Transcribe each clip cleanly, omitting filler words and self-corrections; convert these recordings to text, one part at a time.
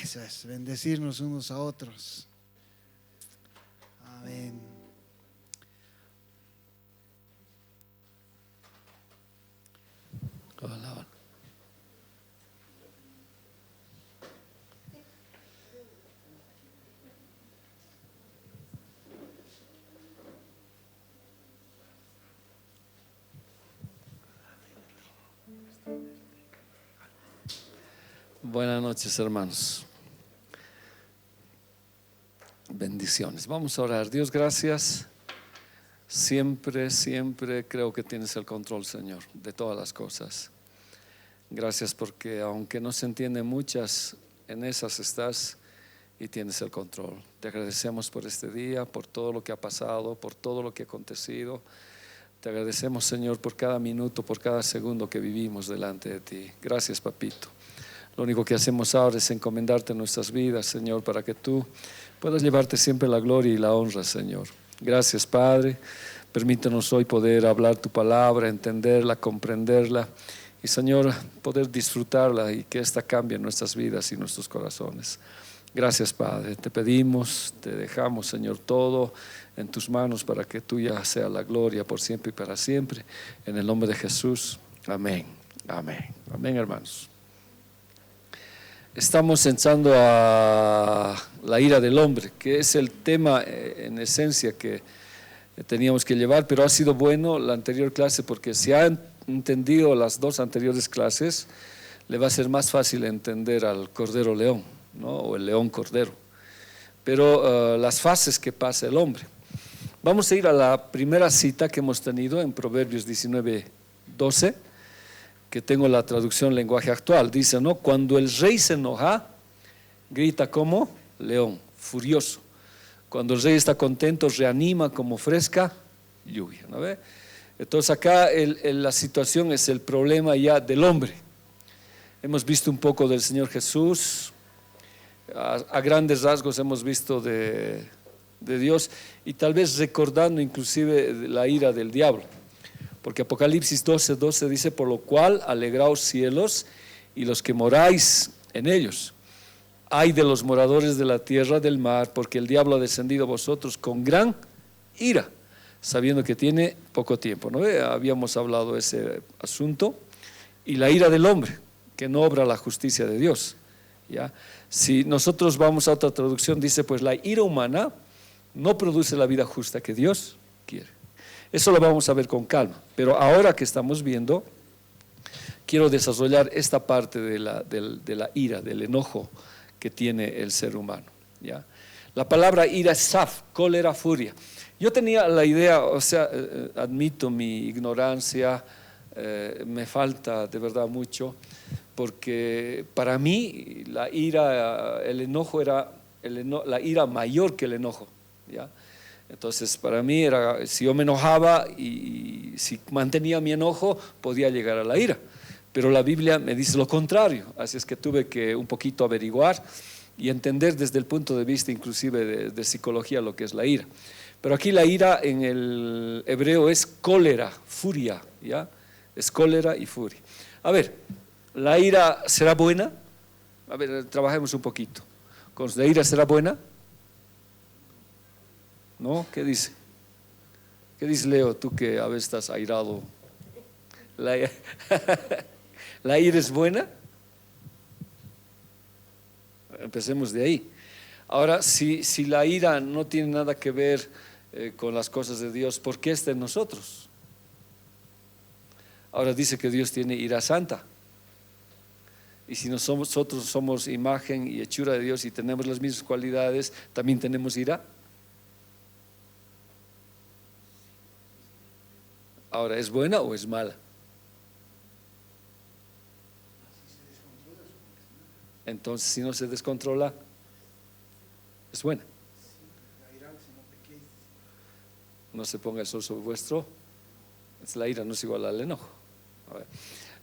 Eso es, bendecirnos unos a otros. Amén. Hola. Buenas noches, hermanos. Bendiciones. Vamos a orar. Dios, gracias. Siempre creo que tienes el control, Señor, de todas las cosas. Gracias porque aunque no se entienden muchas, en esas estás y tienes el control. Te agradecemos por este día, por todo lo que ha pasado, por todo lo que ha acontecido. Te agradecemos, Señor, por cada minuto, por cada segundo que vivimos delante de ti. Gracias, papito. Lo único que hacemos ahora es encomendarte nuestras vidas, Señor, para que tú puedas llevarte siempre la gloria y la honra, Señor. Gracias, Padre. Permítanos hoy poder hablar tu palabra, entenderla, comprenderla y, Señor, poder disfrutarla y que esta cambie nuestras vidas y nuestros corazones. Gracias, Padre. Te pedimos, te dejamos, Señor, todo en tus manos para que tuya sea la gloria por siempre y para siempre. En el nombre de Jesús. Amén. Amén. Amén, hermanos. Estamos entrando a la ira del hombre, que es el tema en esencia que teníamos que llevar, pero ha sido bueno la anterior clase porque si han entendido las dos anteriores clases, le va a ser más fácil entender al Cordero León, ¿no? O el León Cordero. Pero las fases que pasa el hombre. Vamos a ir a la primera cita que hemos tenido en Proverbios 19:12. Que tengo la traducción lenguaje actual, dice, ¿no? Cuando el rey se enoja, grita como león, furioso. Cuando el rey está contento, reanima como fresca lluvia, ¿no ve? Entonces acá la situación es el problema ya del hombre. Hemos visto un poco del Señor Jesús, a grandes rasgos hemos visto de Dios y tal vez recordando inclusive la ira del diablo. Porque Apocalipsis 12:12 dice, por lo cual alegraos cielos y los que moráis en ellos. Ay de los moradores de la tierra del mar, porque el diablo ha descendido a vosotros con gran ira, sabiendo que tiene poco tiempo, ¿no? Habíamos hablado de ese asunto. Y la ira del hombre, que no obra la justicia de Dios, ¿ya? Si nosotros vamos a otra traducción, dice, pues la ira humana no produce la vida justa que Dios quiere. Eso lo vamos a ver con calma, pero ahora que estamos viendo, quiero desarrollar esta parte de la ira, del enojo que tiene el ser humano, ¿ya? La palabra ira es saf, cólera, furia. Yo tenía la idea, o sea, admito mi ignorancia, me falta de verdad mucho, porque para mí la ira, el enojo era la ira mayor que el enojo, ¿ya? Entonces para mí era, si yo me enojaba y si mantenía mi enojo podía llegar a la ira, pero la Biblia me dice lo contrario, así es que tuve que un poquito averiguar y entender desde el punto de vista inclusive de psicología lo que es la ira. Pero aquí la ira en el hebreo es cólera, furia, ¿ya? Es cólera y furia. A ver, ¿la ira será buena? A ver, trabajemos un poquito. ¿La ira será buena? ¿No? ¿Qué dice? ¿Qué dice Leo, tú que a veces estás airado? ¿La ira es buena? Empecemos de ahí. Ahora, si la ira no tiene nada que ver con las cosas de Dios, ¿por qué está en nosotros? Ahora dice que Dios tiene ira santa. Y si nosotros somos imagen y hechura de Dios y tenemos las mismas cualidades, ¿también tenemos ira? Ahora, ¿es buena o es mala? Entonces, si no se descontrola, es buena. No se ponga el sol sobre vuestro. La ira no es igual al enojo. A ver.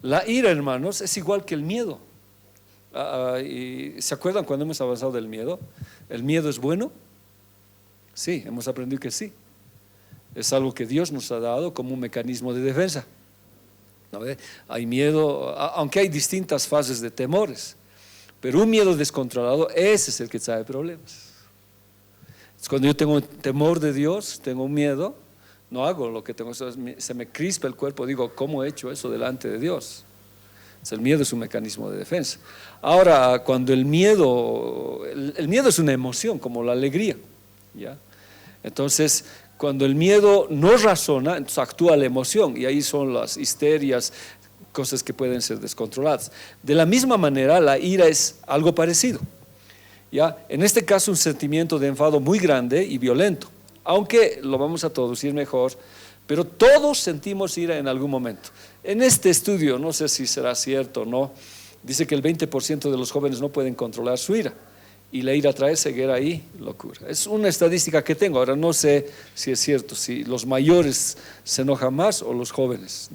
La ira, hermanos, es igual que el miedo. ¿Se acuerdan cuando hemos avanzado del miedo? ¿El miedo es bueno? Sí, hemos aprendido que sí. Es algo que Dios nos ha dado como un mecanismo de defensa. ¿No ve? Hay miedo, aunque hay distintas fases de temores. Pero un miedo descontrolado, ese es el que trae problemas. Cuando yo tengo temor de Dios, tengo un miedo, no hago lo que tengo, se me crispa el cuerpo, digo, ¿cómo he hecho eso delante de Dios? El miedo es un mecanismo de defensa. Ahora, cuando el miedo es una emoción, como la alegría, ¿ya? Entonces, cuando el miedo no razona, entonces actúa la emoción, y ahí son las histerias, cosas que pueden ser descontroladas. De la misma manera, la ira es algo parecido, ¿ya? En este caso, un sentimiento de enfado muy grande y violento, aunque lo vamos a traducir mejor, pero todos sentimos ira en algún momento. En este estudio, no sé si será cierto o no, dice que el 20% de los jóvenes no pueden controlar su ira, y la ira trae ceguera y locura. Es una estadística que tengo, ahora no sé si es cierto, si los mayores se enojan más o los jóvenes,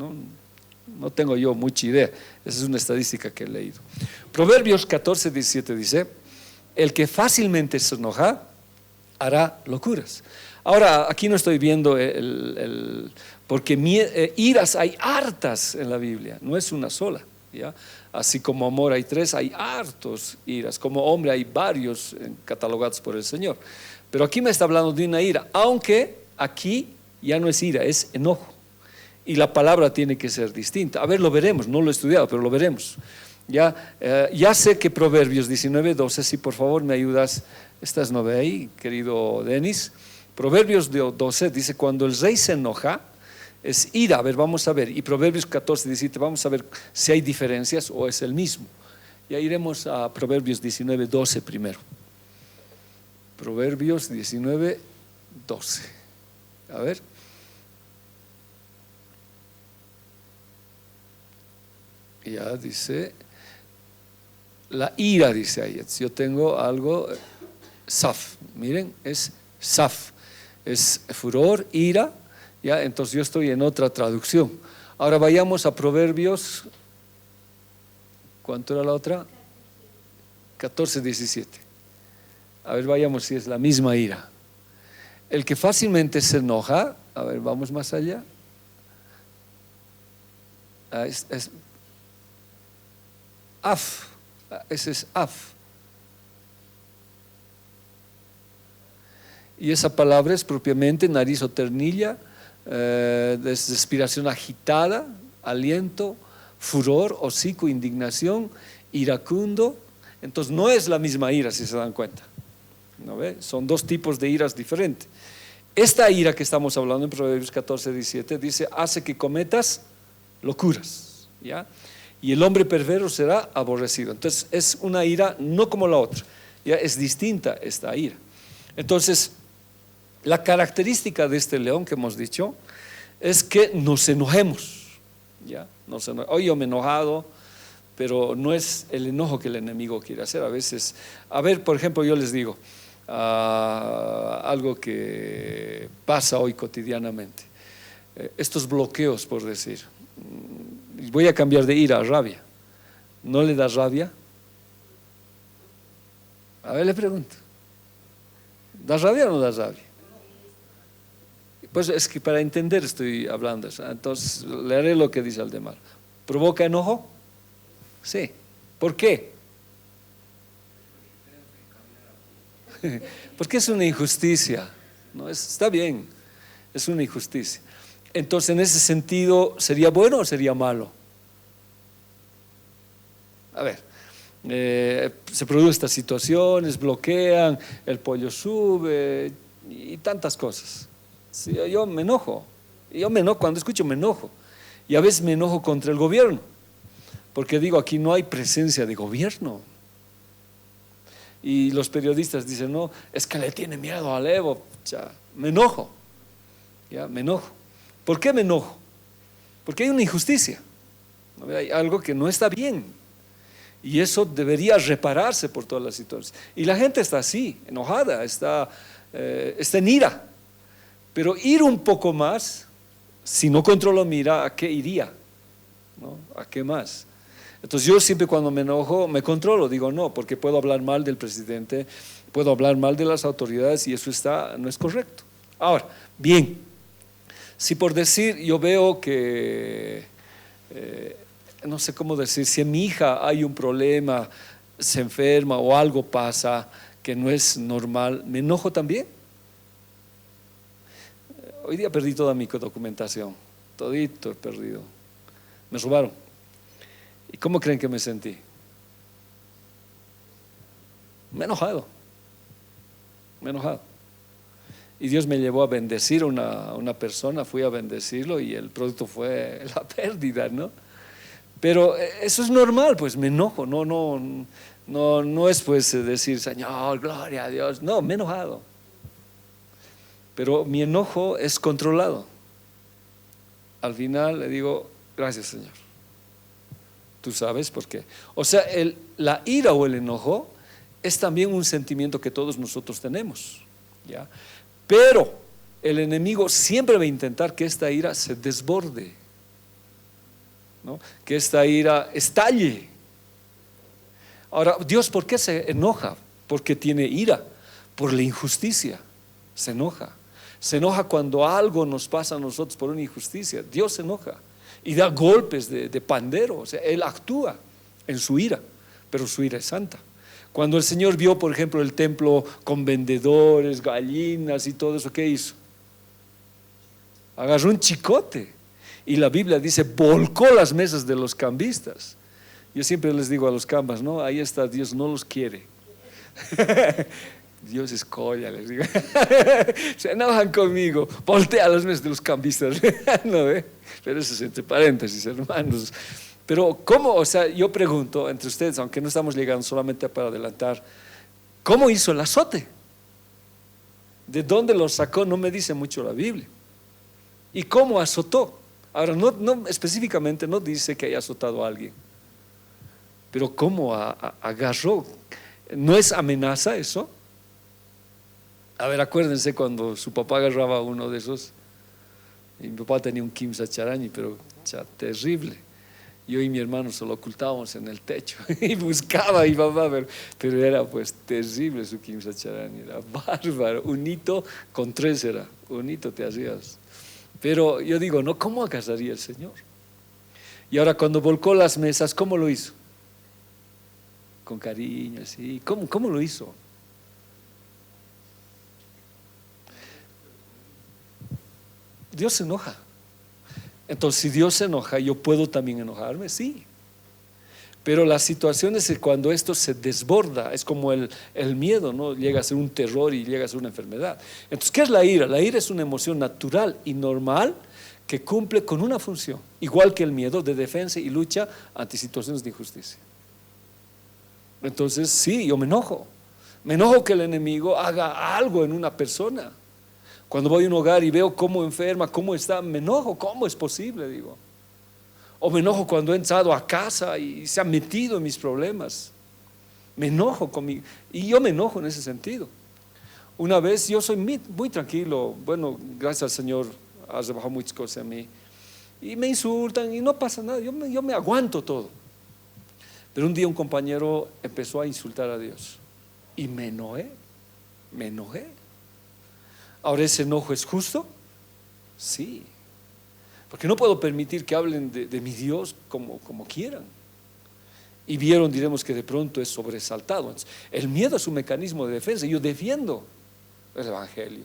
no tengo yo mucha idea, esa es una estadística que he leído. Proverbios 14:17 dice, el que fácilmente se enoja hará locuras. Ahora, aquí no estoy viendo porque iras hay hartas en la Biblia, no es una sola, ¿ya? Así como amor hay 3, hay hartos iras, como hombre hay varios catalogados por el Señor. Pero aquí me está hablando de una ira, aunque aquí ya no es ira, es enojo. Y la palabra tiene que ser distinta. A ver, lo veremos, no lo he estudiado, pero lo veremos. Ya sé que Proverbios 19:12, si por favor me ayudas, estás no ve ahí, querido Denis. Proverbios 12 dice, cuando el rey se enoja, es ira. A ver, vamos a ver. Y Proverbios 14:17, vamos a ver si hay diferencias o es el mismo. Ya iremos a Proverbios 19:12 primero. Proverbios 19:12. A ver. Ya dice, la ira, dice ahí. Yo tengo algo, saf, miren, es saf, es furor, ira, ya, entonces yo estoy en otra traducción. Ahora vayamos a Proverbios, ¿cuánto era la otra? 14:17. A ver, vayamos si es la misma ira. El que fácilmente se enoja, a ver, vamos más allá. Af, ese es af. Y esa palabra es propiamente nariz o ternilla, respiración agitada, aliento, furor, hocico, indignación, iracundo. Entonces no es la misma ira, si se dan cuenta, ¿no ve? Son dos tipos de iras diferentes. Esta ira que estamos hablando en Proverbios 14:17 dice, hace que cometas locuras, ¿ya? Y el hombre perverso será aborrecido. Entonces es una ira no como la otra, ya es distinta esta ira. Entonces la característica de este león que hemos dicho es que nos enojemos, ¿ya? Hoy yo me he enojado, pero no es el enojo que el enemigo quiere hacer. A veces, a ver, por ejemplo, yo les digo algo que pasa hoy cotidianamente, estos bloqueos, por decir. Voy a cambiar de ira a rabia. ¿No le da rabia? A ver, le pregunto. ¿Da rabia o no da rabia? Pues es que para entender estoy hablando. Entonces leeré lo que dice Aldemar. ¿Provoca enojo? Sí. ¿Por qué? Porque es una injusticia. No, está bien, es una injusticia. Entonces, en ese sentido, ¿sería bueno o sería malo? A ver, se producen estas situaciones, bloquean, el pollo sube y tantas cosas. Sí, yo me enojo, cuando escucho me enojo, y a veces me enojo contra el gobierno, porque digo, aquí no hay presencia de gobierno. Y los periodistas dicen, no, es que le tiene miedo al Evo. Ya, me enojo, ya, me enojo. ¿Por qué me enojo? Porque hay una injusticia, hay algo que no está bien, y eso debería repararse por todas las situaciones. Y la gente está así, enojada, está en ira. Pero ir un poco más, si no controlo mi ira, ¿a qué iría? ¿No? ¿A qué más? Entonces yo siempre cuando me enojo me controlo, digo no, porque puedo hablar mal del presidente, puedo hablar mal de las autoridades, y eso no es correcto. Ahora, bien, si por decir yo veo que, no sé cómo decir, si en mi hija hay un problema, se enferma o algo pasa que no es normal, me enojo también. Hoy día perdí toda mi documentación, todito he perdido. Me robaron. ¿Y cómo creen que me sentí? Me he enojado. Y Dios me llevó a bendecir a una persona, fui a bendecirlo y el producto fue la pérdida, ¿no? Pero eso es normal, pues me enojo, no es pues decir, Señor, gloria a Dios, no, me he enojado. Pero mi enojo es controlado. Al final le digo, gracias Señor. Tú sabes por qué. O sea, la ira o el enojo es también un sentimiento que todos nosotros tenemos, ¿ya? Pero el enemigo siempre va a intentar que esta ira se desborde, ¿no? Que esta ira estalle. Ahora, Dios, ¿por qué se enoja? Porque tiene ira, por la injusticia, se enoja. Se enoja cuando algo nos pasa a nosotros por una injusticia. Dios se enoja y da golpes de pandero. O sea, Él actúa en su ira, pero su ira es santa. Cuando el Señor vio, por ejemplo, el templo con vendedores, gallinas y todo eso, ¿qué hizo? Agarró un chicote y la Biblia dice, volcó las mesas de los cambistas. Yo siempre les digo a los cambas, ¿no? Ahí está, Dios no los quiere. Dios es colla, les digo. Se enojan conmigo, voltea las mesas de los cambistas. ¿No ve? Pero eso es entre paréntesis, hermanos. Pero ¿cómo? O sea, yo pregunto entre ustedes, aunque no estamos llegando solamente para adelantar, ¿cómo hizo el azote? ¿De dónde lo sacó? No me dice mucho la Biblia. ¿Y cómo azotó? Ahora, no específicamente no dice que haya azotado a alguien, pero ¿cómo agarró? ¿No es amenaza eso? A ver, acuérdense cuando su papá agarraba a uno de esos. Y mi papá tenía un Kim Sacharani, pero terrible. Yo y mi hermano se lo ocultábamos en el techo y buscaba a mi papá, pero era pues terrible su Kim Sacharani, era bárbaro. Un hito con 3 era, un hito te hacías. Pero yo digo, ¿no? ¿Cómo agarraría el Señor? Y ahora cuando volcó las mesas, ¿cómo lo hizo? Con cariño, así. ¿Cómo lo hizo? Dios se enoja. Entonces, si Dios se enoja, ¿yo puedo también enojarme? Sí. Pero la situación es que cuando esto se desborda, es como el miedo, ¿no? Llega a ser un terror y llega a ser una enfermedad. Entonces, ¿qué es la ira? La ira es una emoción natural y normal que cumple con una función, igual que el miedo, de defensa y lucha ante situaciones de injusticia. Entonces, sí, yo me enojo. Me enojo que el enemigo haga algo en una persona. Cuando voy a un hogar y veo cómo enferma, cómo está, me enojo. ¿Cómo es posible? Digo. O me enojo cuando he entrado a casa y se ha metido en mis problemas. Me enojo conmigo. Y yo me enojo en ese sentido. Una vez yo soy muy tranquilo. Bueno, gracias al Señor ha rebajado muchas cosas en mí. Y me insultan y no pasa nada. Yo me aguanto todo. Pero un día un compañero empezó a insultar a Dios. Y me enojé. Ahora, ¿ese enojo es justo? Sí. Porque no puedo permitir que hablen de mi Dios como quieran. Y vieron, diremos que de pronto es sobresaltado. Entonces, el miedo es un mecanismo de defensa. Yo defiendo el Evangelio.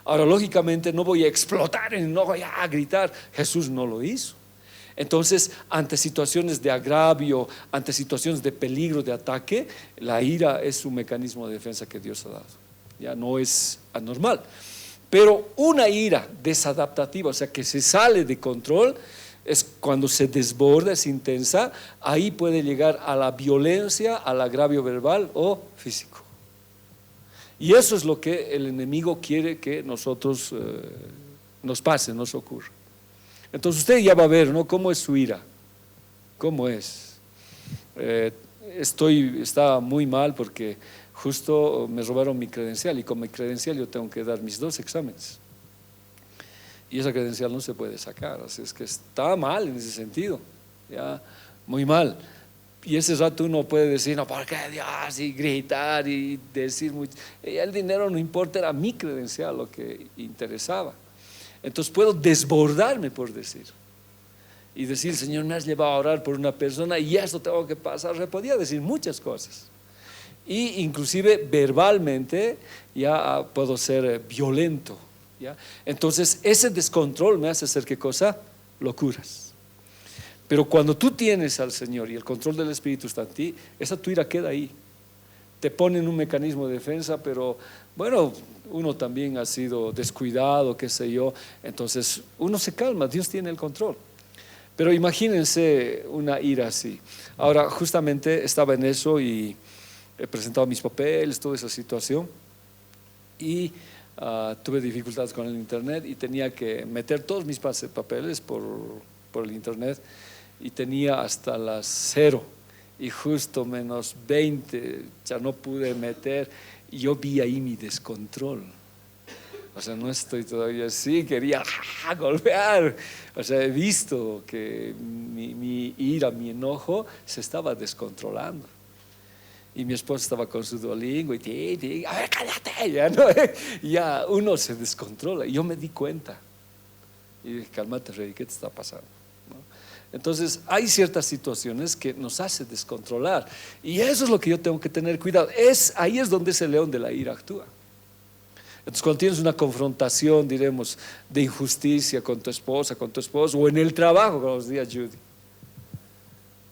Ahora, lógicamente, no voy a explotar en enojo, a gritar. Jesús no lo hizo. Entonces, ante situaciones de agravio, ante situaciones de peligro, de ataque, la ira es un mecanismo de defensa que Dios ha dado. Ya no es anormal. Pero una ira desadaptativa, o sea, que se sale de control, es cuando se desborda, es intensa. Ahí puede llegar a la violencia, al agravio verbal o físico. Y eso es lo que el enemigo quiere que nosotros nos pase, nos ocurra. Entonces usted ya va a ver, ¿no? ¿Cómo es su ira? ¿Cómo es? Estaba muy mal porque justo me robaron mi credencial y con mi credencial yo tengo que dar mis 2 exámenes. Y esa credencial no se puede sacar, así es que está mal en ese sentido, ya, muy mal. Y ese rato uno puede decir, no, ¿por qué Dios? Y gritar y decir mucho. Y el dinero no importa, era mi credencial lo que interesaba. Entonces puedo desbordarme por decir. y decir, Señor, me has llevado a orar por una persona y esto tengo que pasar. Se podía decir muchas cosas. Y inclusive verbalmente ya puedo ser violento, ¿ya? Entonces ese descontrol me hace hacer ¿qué cosa? Locuras. Pero cuando tú tienes al Señor y el control del Espíritu está en ti, esa tu ira queda ahí. Te ponen un mecanismo de defensa, pero bueno, uno también ha sido descuidado, qué sé yo, entonces uno se calma, Dios tiene el control. Pero imagínense una ira así. Ahora, justamente estaba en eso y he presentado mis papeles, toda esa situación, y tuve dificultades con el internet y tenía que meter todos mis papeles por el internet, y tenía hasta las 0 y justo menos 20 ya no pude meter, y yo vi ahí mi descontrol. O sea, no estoy todavía así, quería golpear. O sea, he visto que mi ira, mi enojo se estaba descontrolando. Y mi esposa estaba con su Duolingo y a ver, cállate, ya, ¿no? Ya uno se descontrola. Y yo me di cuenta. Y dije, cálmate, Rey, ¿qué te está pasando? ¿No? Entonces, hay ciertas situaciones que nos hace descontrolar. Y eso es lo que yo tengo que tener cuidado. Ahí es donde ese león de la ira actúa. Entonces, cuando tienes una confrontación, diremos, de injusticia con tu esposa, con tu esposo, o en el trabajo, como los días Judy.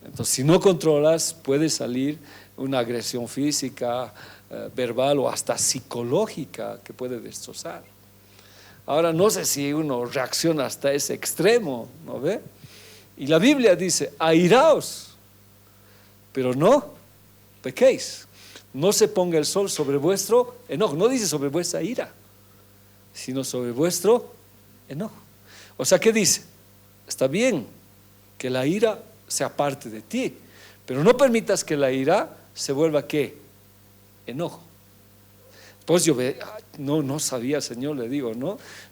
Entonces, si no controlas, puede salir una agresión física, verbal o hasta psicológica que puede destrozar. Ahora, no sé si uno reacciona hasta ese extremo, ¿no ve? Y la Biblia dice, airaos, pero no pequéis. No se ponga el sol sobre vuestro enojo. No dice sobre vuestra ira, sino sobre vuestro enojo. O sea, ¿qué dice? Está bien que la ira sea parte de ti, pero no permitas que la ira se vuelva ¿qué? Enojo. Pues yo no sabía, Señor, le digo,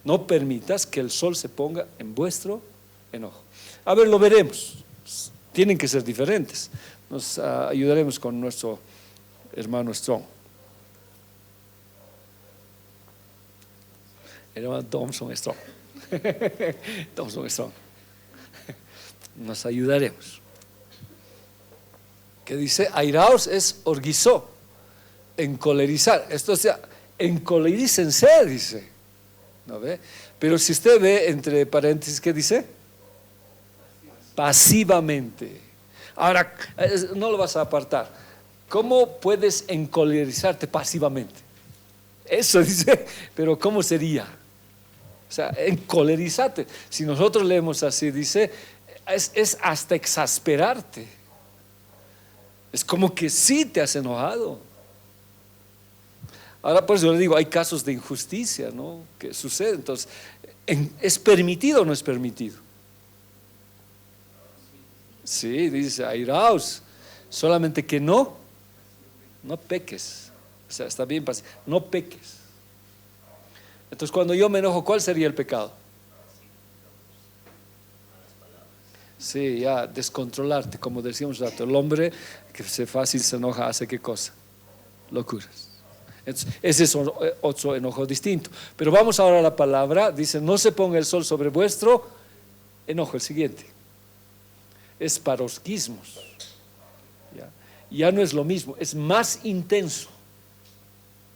no permitas que el sol se ponga en vuestro enojo. A ver, lo veremos. Tienen que ser diferentes. Nos ayudaremos con nuestro hermano Strong. Hermano Thompson Strong. Thompson Strong. Nos ayudaremos. Que dice, airaos es orguizó, encolerizar. Esto sea, encolerícense, dice. ¿No ve? Pero si usted ve entre paréntesis, ¿qué dice? Pasivamente. Ahora, no lo vas a apartar. ¿Cómo puedes encolerizarte pasivamente? Eso dice, pero ¿cómo sería? O sea, encolerizarte. Si nosotros leemos así, dice, es hasta exasperarte. Es como que sí te has enojado. Ahora, pues yo le digo, hay casos de injusticia, ¿no? Que sucede. Entonces, ¿es permitido o no es permitido? Sí, dice, airaos, solamente que no peques. O sea, está bien, no peques. Entonces, cuando yo me enojo, ¿cuál sería el pecado? Sí, ya, descontrolarte, como decíamos rato. El hombre que fácil se enoja, ¿hace qué cosa? Locuras. Entonces, ese es otro enojo distinto. Pero vamos ahora a la palabra. Dice, no se ponga el sol sobre vuestro enojo. El siguiente es parosquismos. Ya no es lo mismo, es más intenso,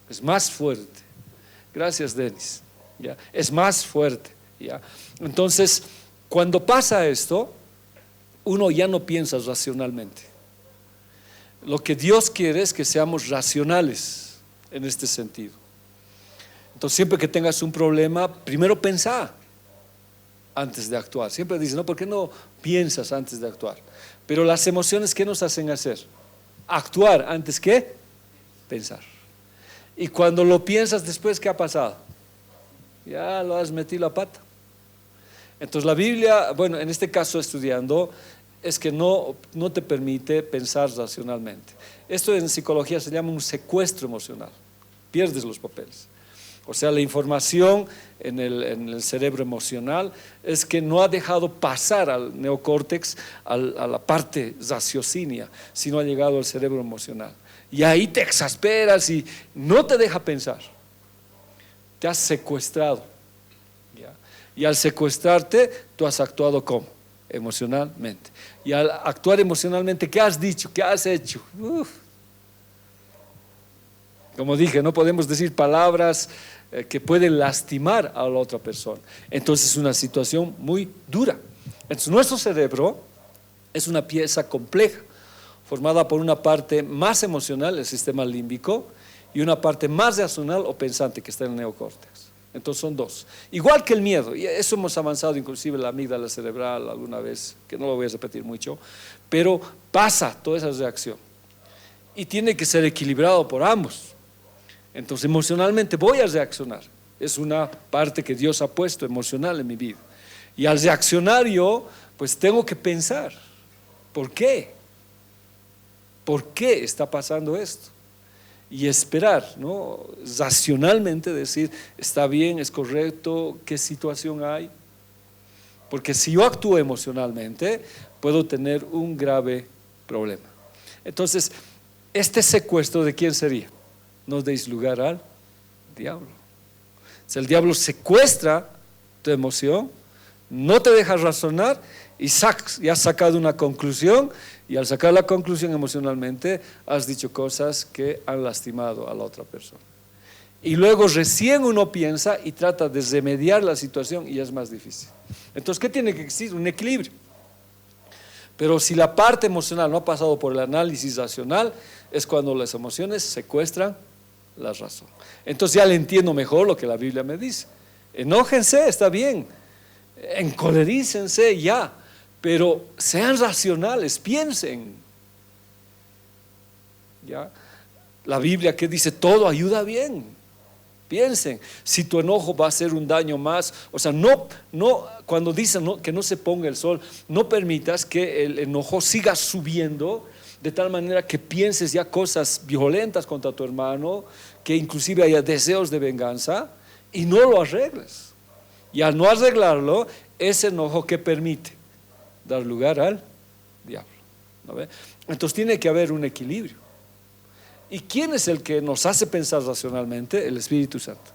es más fuerte. Gracias, Denis. ¿Ya? Es más fuerte. ¿Ya? Entonces, cuando pasa esto, uno ya no piensa racionalmente. Lo que Dios quiere es que seamos racionales en este sentido. Entonces, siempre que tengas un problema, primero pensá antes de actuar. Siempre dicen, no, ¿por qué no piensas antes de actuar? Pero las emociones, ¿qué nos hacen hacer? Actuar antes que pensar. Y cuando lo piensas después, ¿qué ha pasado? Ya lo has metido la pata. Entonces la Biblia, bueno, en este caso estudiando, es que no te permite pensar racionalmente. Esto en psicología se llama un secuestro emocional. Pierdes los papeles. O sea, la información en el cerebro emocional es que no ha dejado pasar al neocórtex, a la parte raciocinia, sino ha llegado al cerebro emocional. Y ahí te exasperas y no te deja pensar. Te has secuestrado. ¿Ya? Y al secuestrarte, tú has actuado como emocionalmente. Y al actuar emocionalmente, ¿qué has dicho? ¿Qué has hecho? Como dije, no podemos decir palabras que pueden lastimar a la otra persona. Entonces es una situación muy dura. Entonces nuestro cerebro es una pieza compleja, formada por una parte más emocional, el sistema límbico, y una parte más racional o pensante, que está en el neocórtex. Entonces son dos. Igual que el miedo, y eso hemos avanzado, inclusive la amígdala cerebral alguna vez, que no lo voy a repetir mucho, pero pasa toda esa reacción. Y tiene que ser equilibrado por ambos. Entonces emocionalmente voy a reaccionar. Es una parte que Dios ha puesto emocional en mi vida. Y al reaccionar yo, pues tengo que pensar, ¿por qué? ¿Por qué está pasando esto? Y esperar, ¿no? Racionalmente decir, está bien, es correcto, ¿qué situación hay? Porque si yo actúo emocionalmente, puedo tener un grave problema. Entonces, este secuestro, ¿de quién sería? No deis lugar al diablo. Si el diablo secuestra tu emoción, no te deja razonar y has sacado una conclusión, y al sacar la conclusión emocionalmente has dicho cosas que han lastimado a la otra persona. Y luego recién uno piensa y trata de remediar la situación y es más difícil. Entonces, ¿qué tiene que existir? Un equilibrio. Pero si la parte emocional no ha pasado por el análisis racional, es cuando las emociones secuestran la razón. Entonces ya le entiendo mejor lo que la Biblia me dice. Enójense, está bien. Encolerícense, ya. Pero sean racionales, piensen. ¿Ya? La Biblia que dice, todo ayuda bien. Piensen, si tu enojo va a ser un daño más, o sea, no, cuando dicen que no se ponga el sol, no permitas que el enojo siga subiendo de tal manera que pienses ya cosas violentas contra tu hermano, que inclusive haya deseos de venganza, y no lo arregles. Y al no arreglarlo, ese enojo que permite dar lugar al diablo, ¿no ve? Entonces tiene que haber un equilibrio. ¿Y quién es el que nos hace pensar racionalmente? El Espíritu Santo.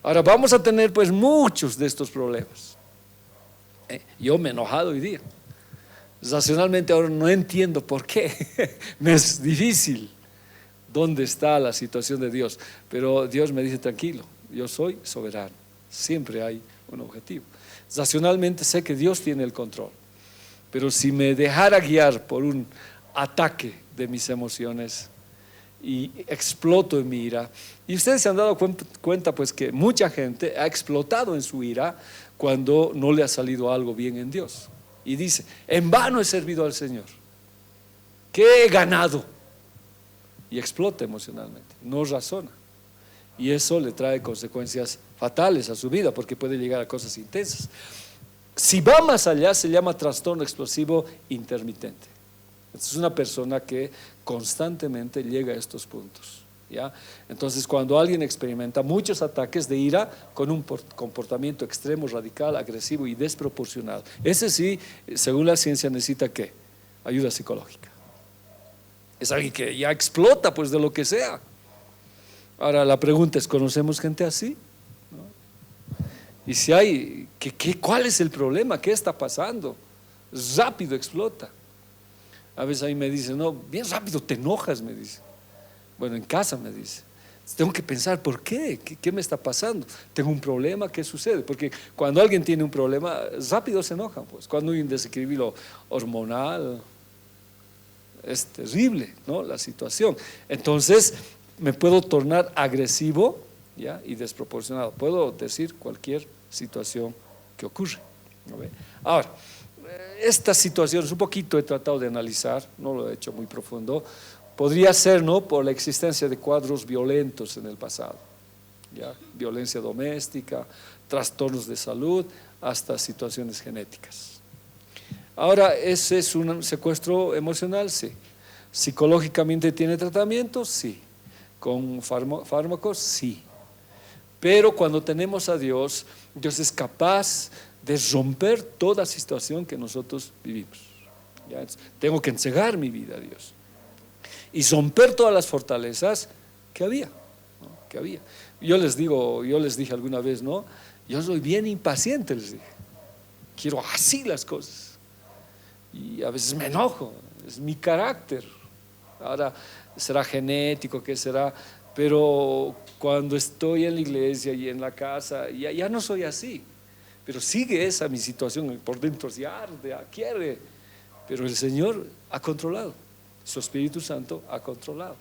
Ahora vamos a tener pues muchos de estos problemas. Yo me he enojado hoy día. Racionalmente ahora no entiendo por qué. Me es difícil. ¿Dónde está la situación de Dios? Pero Dios me dice, tranquilo, yo soy soberano. Siempre hay un objetivo. Racionalmente sé que Dios tiene el control. Pero si me dejara guiar por un ataque de mis emociones y exploto en mi ira, y ustedes se han dado cuenta pues que mucha gente ha explotado en su ira cuando no le ha salido algo bien en Dios. Y dice, en vano he servido al Señor. ¿Qué he ganado? Y explota emocionalmente, no razona. Y eso le trae consecuencias fatales a su vida, porque puede llegar a cosas intensas. Si va más allá, se llama trastorno explosivo intermitente. Es una persona que constantemente llega a estos puntos, ¿ya? Entonces, cuando alguien experimenta muchos ataques de ira con un comportamiento extremo, radical, agresivo y desproporcionado, ese sí, según la ciencia, necesita ¿qué? Ayuda psicológica. Es alguien que ya explota pues de lo que sea. Ahora la pregunta es, ¿conocemos gente así? ¿No? Y si hay, ¿cuál es el problema? ¿Qué está pasando? Rápido explota. A veces ahí me dicen, no, bien rápido te enojas, me dice. Bueno, en casa me dice. Tengo que pensar, ¿por qué? ¿Qué me está pasando? ¿Tengo un problema? ¿Qué sucede? Porque cuando alguien tiene un problema, rápido se enojan, pues. Cuando hay un desequilibrio hormonal, es terrible, ¿no? La situación. Entonces, me puedo tornar agresivo, ¿ya? Y desproporcionado. Puedo decir cualquier situación que ocurre, ¿no ve? Ahora, esta situación, un poquito he tratado de analizar, no lo he hecho muy profundo, podría ser, ¿no? Por la existencia de cuadros violentos en el pasado, ¿ya? Violencia doméstica, trastornos de salud, hasta situaciones genéticas. Ahora, ¿ese es un secuestro emocional? Sí. ¿Psicológicamente tiene tratamiento? Sí. ¿Con fármacos? Sí. Pero cuando tenemos a Dios, Dios es capaz de romper toda situación que nosotros vivimos. ¿Ya? Tengo que entregar mi vida a Dios y romper todas las fortalezas que había, ¿no? Que había. Yo les dije alguna vez, ¿no? Yo soy bien impaciente, les dije. quiero así las cosas. Y a veces me enojo, es mi carácter. Ahora, será genético, ¿qué será? Pero cuando estoy en la iglesia y en la casa, ya no soy así. Pero sigue esa mi situación, por dentro se arde, quiere. Pero el Señor ha controlado, su Espíritu Santo ha controlado.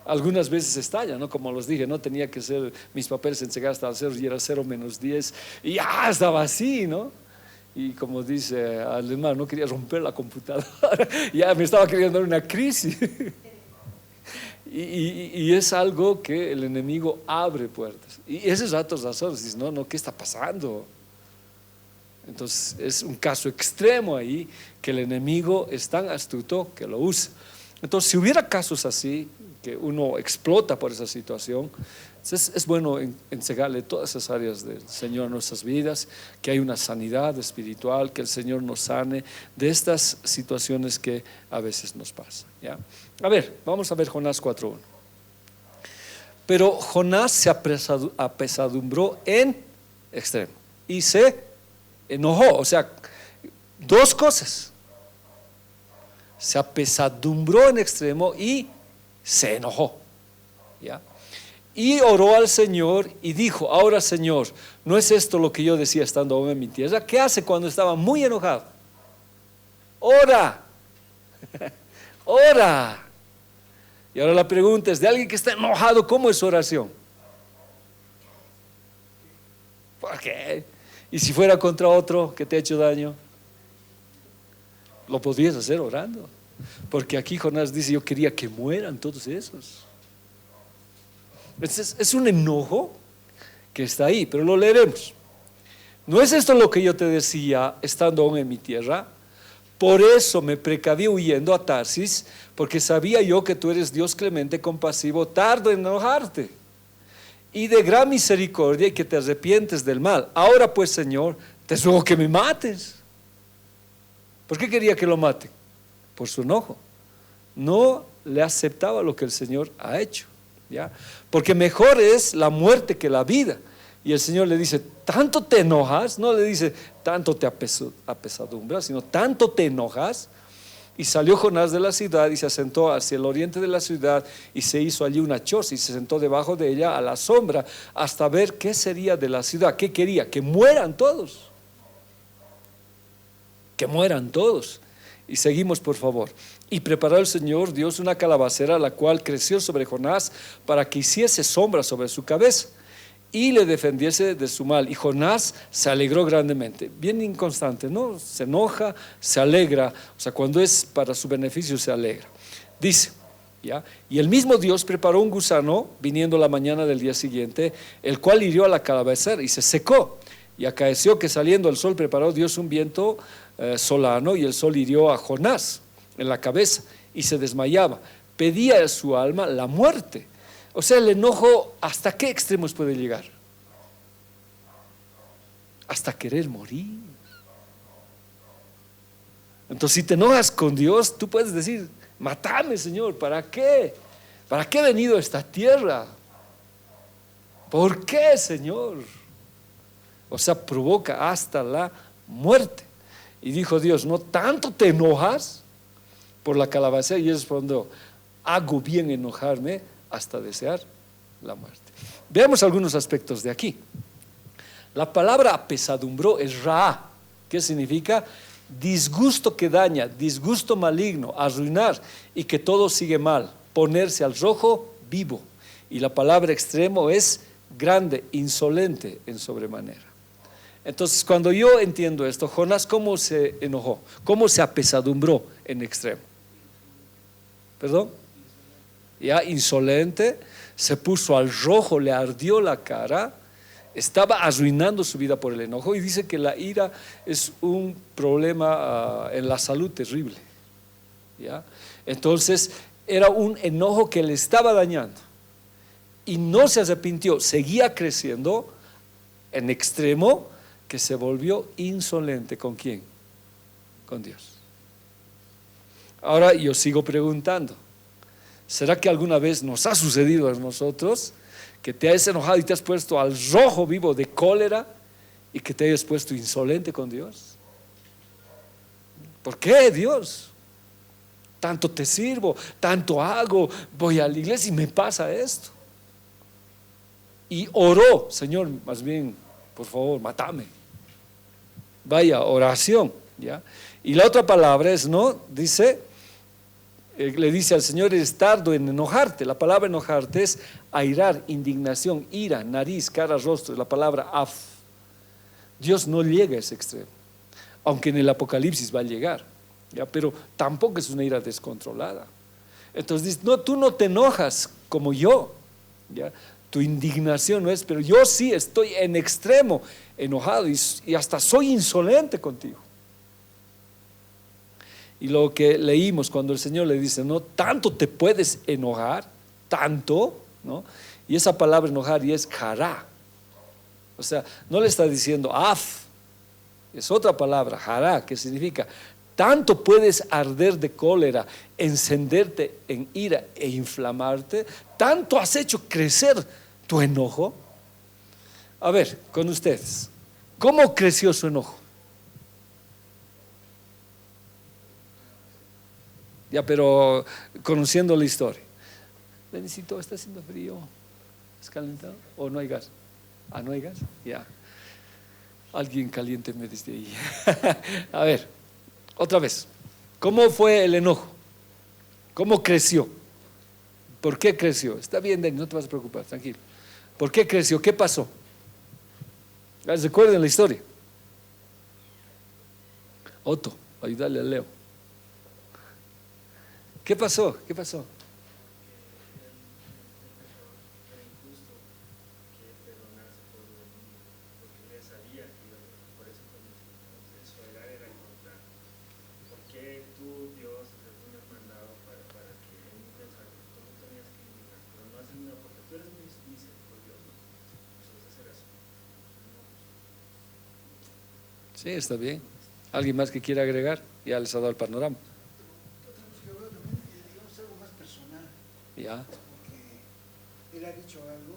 Algunas veces estalla, ¿no? Como los dije, no tenía que ser mis papeles entregados hasta el 0 y era 0 menos 10 y ya estaba así, ¿no? Y como dice al hermano, no quería romper la computadora, ya me estaba queriendo dar una crisis. Y es algo que el enemigo abre puertas. Y esos ratos razones, dices, no, ¿qué está pasando? Entonces es un caso extremo ahí, que el enemigo es tan astuto que lo usa. Entonces, si hubiera casos así, que uno explota por esa situación, es bueno enseñarle todas esas áreas del Señor en nuestras vidas, que hay una sanidad espiritual, que el Señor nos sane de estas situaciones que a veces nos pasan, ¿ya? A ver, vamos a ver Jonás 4:1. Pero Jonás se apesadumbró en extremo y se enojó. O sea, dos cosas: se apesadumbró en extremo y se enojó, ¿ya? Y oró al Señor y dijo: ahora, Señor, ¿no es esto lo que yo decía estando aún en mi tierra? ¿Qué hace cuando estaba muy enojado? Ora. Ora. Y ahora la pregunta es, de alguien que está enojado, ¿cómo es su oración? ¿Por qué? Y si fuera contra otro que te ha hecho daño, lo podrías hacer orando. Porque aquí Jonás dice: yo quería que mueran todos esos. Es un enojo que está ahí, pero lo leeremos. ¿No es esto lo que yo te decía estando aún en mi tierra? Por eso me precaví huyendo a Tarsis, porque sabía yo que tú eres Dios clemente, compasivo, tardo en enojarte y de gran misericordia, y que te arrepientes del mal. Ahora pues, Señor, te ruego que me mates. ¿Por qué quería que lo mate? Por su enojo. No le aceptaba lo que el Señor ha hecho, ¿ya? Porque mejor es la muerte que la vida. Y el Señor le dice: tanto te enojas. No le dice tanto te apesadumbras, sino tanto te enojas. Y salió Jonás de la ciudad y se asentó hacia el oriente de la ciudad, y se hizo allí una choza y se sentó debajo de ella a la sombra, hasta ver qué sería de la ciudad. ¿Qué quería? Que mueran todos. Que mueran todos. Y seguimos, por favor. Y preparó el Señor Dios una calabacera, la cual creció sobre Jonás, para que hiciese sombra sobre su cabeza y le defendiese de su mal. Y Jonás se alegró grandemente. Bien inconstante, ¿no? Se enoja, se alegra. O sea, cuando es para su beneficio, se alegra. Dice, ¿ya? Y el mismo Dios preparó un gusano, viniendo la mañana del día siguiente, el cual hirió a la calabacera y se secó. Y acaeció que saliendo el sol, preparó Dios un viento solano, y el sol hirió a Jonás en la cabeza y se desmayaba. Pedía a su alma la muerte. O sea, el enojo, ¿hasta qué extremos puede llegar? Hasta querer morir. Entonces, si te enojas con Dios, tú puedes decir: mátame, Señor, ¿para qué? ¿Para qué he venido a esta tierra? ¿Por qué, Señor? O sea, provoca hasta la muerte. Y dijo Dios: ¿no tanto te enojas por la calabacera? Y él respondió: hago bien enojarme hasta desear la muerte. Veamos algunos aspectos de aquí. La palabra apesadumbró es ra, que significa disgusto que daña, disgusto maligno, arruinar y que todo sigue mal, ponerse al rojo vivo. Y la palabra extremo es grande, insolente en sobremanera. Entonces, cuando yo entiendo esto, Jonás, ¿cómo se enojó? ¿Cómo se apesadumbró en extremo? ¿Perdón? Ya insolente, se puso al rojo, le ardió la cara, estaba arruinando su vida por el enojo. Y dice que la ira es un problema en la salud terrible, ¿ya? Entonces era un enojo que le estaba dañando y no se arrepintió, seguía creciendo en extremo, que se volvió insolente. ¿Con quién? Con Dios. Ahora yo sigo preguntando: ¿será que alguna vez nos ha sucedido a nosotros que te hayas enojado y te has puesto al rojo vivo de cólera y que te hayas puesto insolente con Dios? ¿Por qué, Dios? Tanto te sirvo, tanto hago, voy a la iglesia y me pasa esto. Y oró, Señor, más bien, por favor, mátame. Vaya, oración, ¿ya? Y la otra palabra es, ¿no? Dice, le dice al Señor, eres tardo en enojarte. La palabra enojarte es airar, indignación, ira, nariz, cara, rostro. La palabra af. Dios no llega a ese extremo, aunque en el Apocalipsis va a llegar, ¿ya? Pero tampoco es una ira descontrolada. Entonces dice, no, tú no te enojas como yo, ¿ya? Tu indignación no es, pero yo sí estoy en extremo enojado y hasta soy insolente contigo. Y lo que leímos cuando el Señor le dice, no, tanto te puedes enojar, tanto, ¿no? Y esa palabra enojar y es jará. O sea, no le está diciendo af, es otra palabra, jará, que significa tanto puedes arder de cólera, encenderte en ira e inflamarte, tanto has hecho crecer tu enojo. A ver, con ustedes, ¿cómo creció su enojo? Ya, pero conociendo la historia. Benecito, está haciendo frío, ¿es calentado o no hay gas? Ah, no hay gas, ya. Alguien caliente me dice ahí. A ver, otra vez. ¿Cómo fue el enojo? ¿Cómo creció? ¿Por qué creció? Está bien, Dani, no te vas a preocupar, tranquilo. ¿Por qué creció? ¿Qué pasó? ¿Recuerden la historia? Otto, ayúdale a Leo. ¿Qué pasó? ¿Qué pasó? Sí, está bien. ¿Alguien más que quiera agregar? Ya les ha dado el panorama. Yo veo también, digamos, algo más personal, Ya. porque él ha dicho algo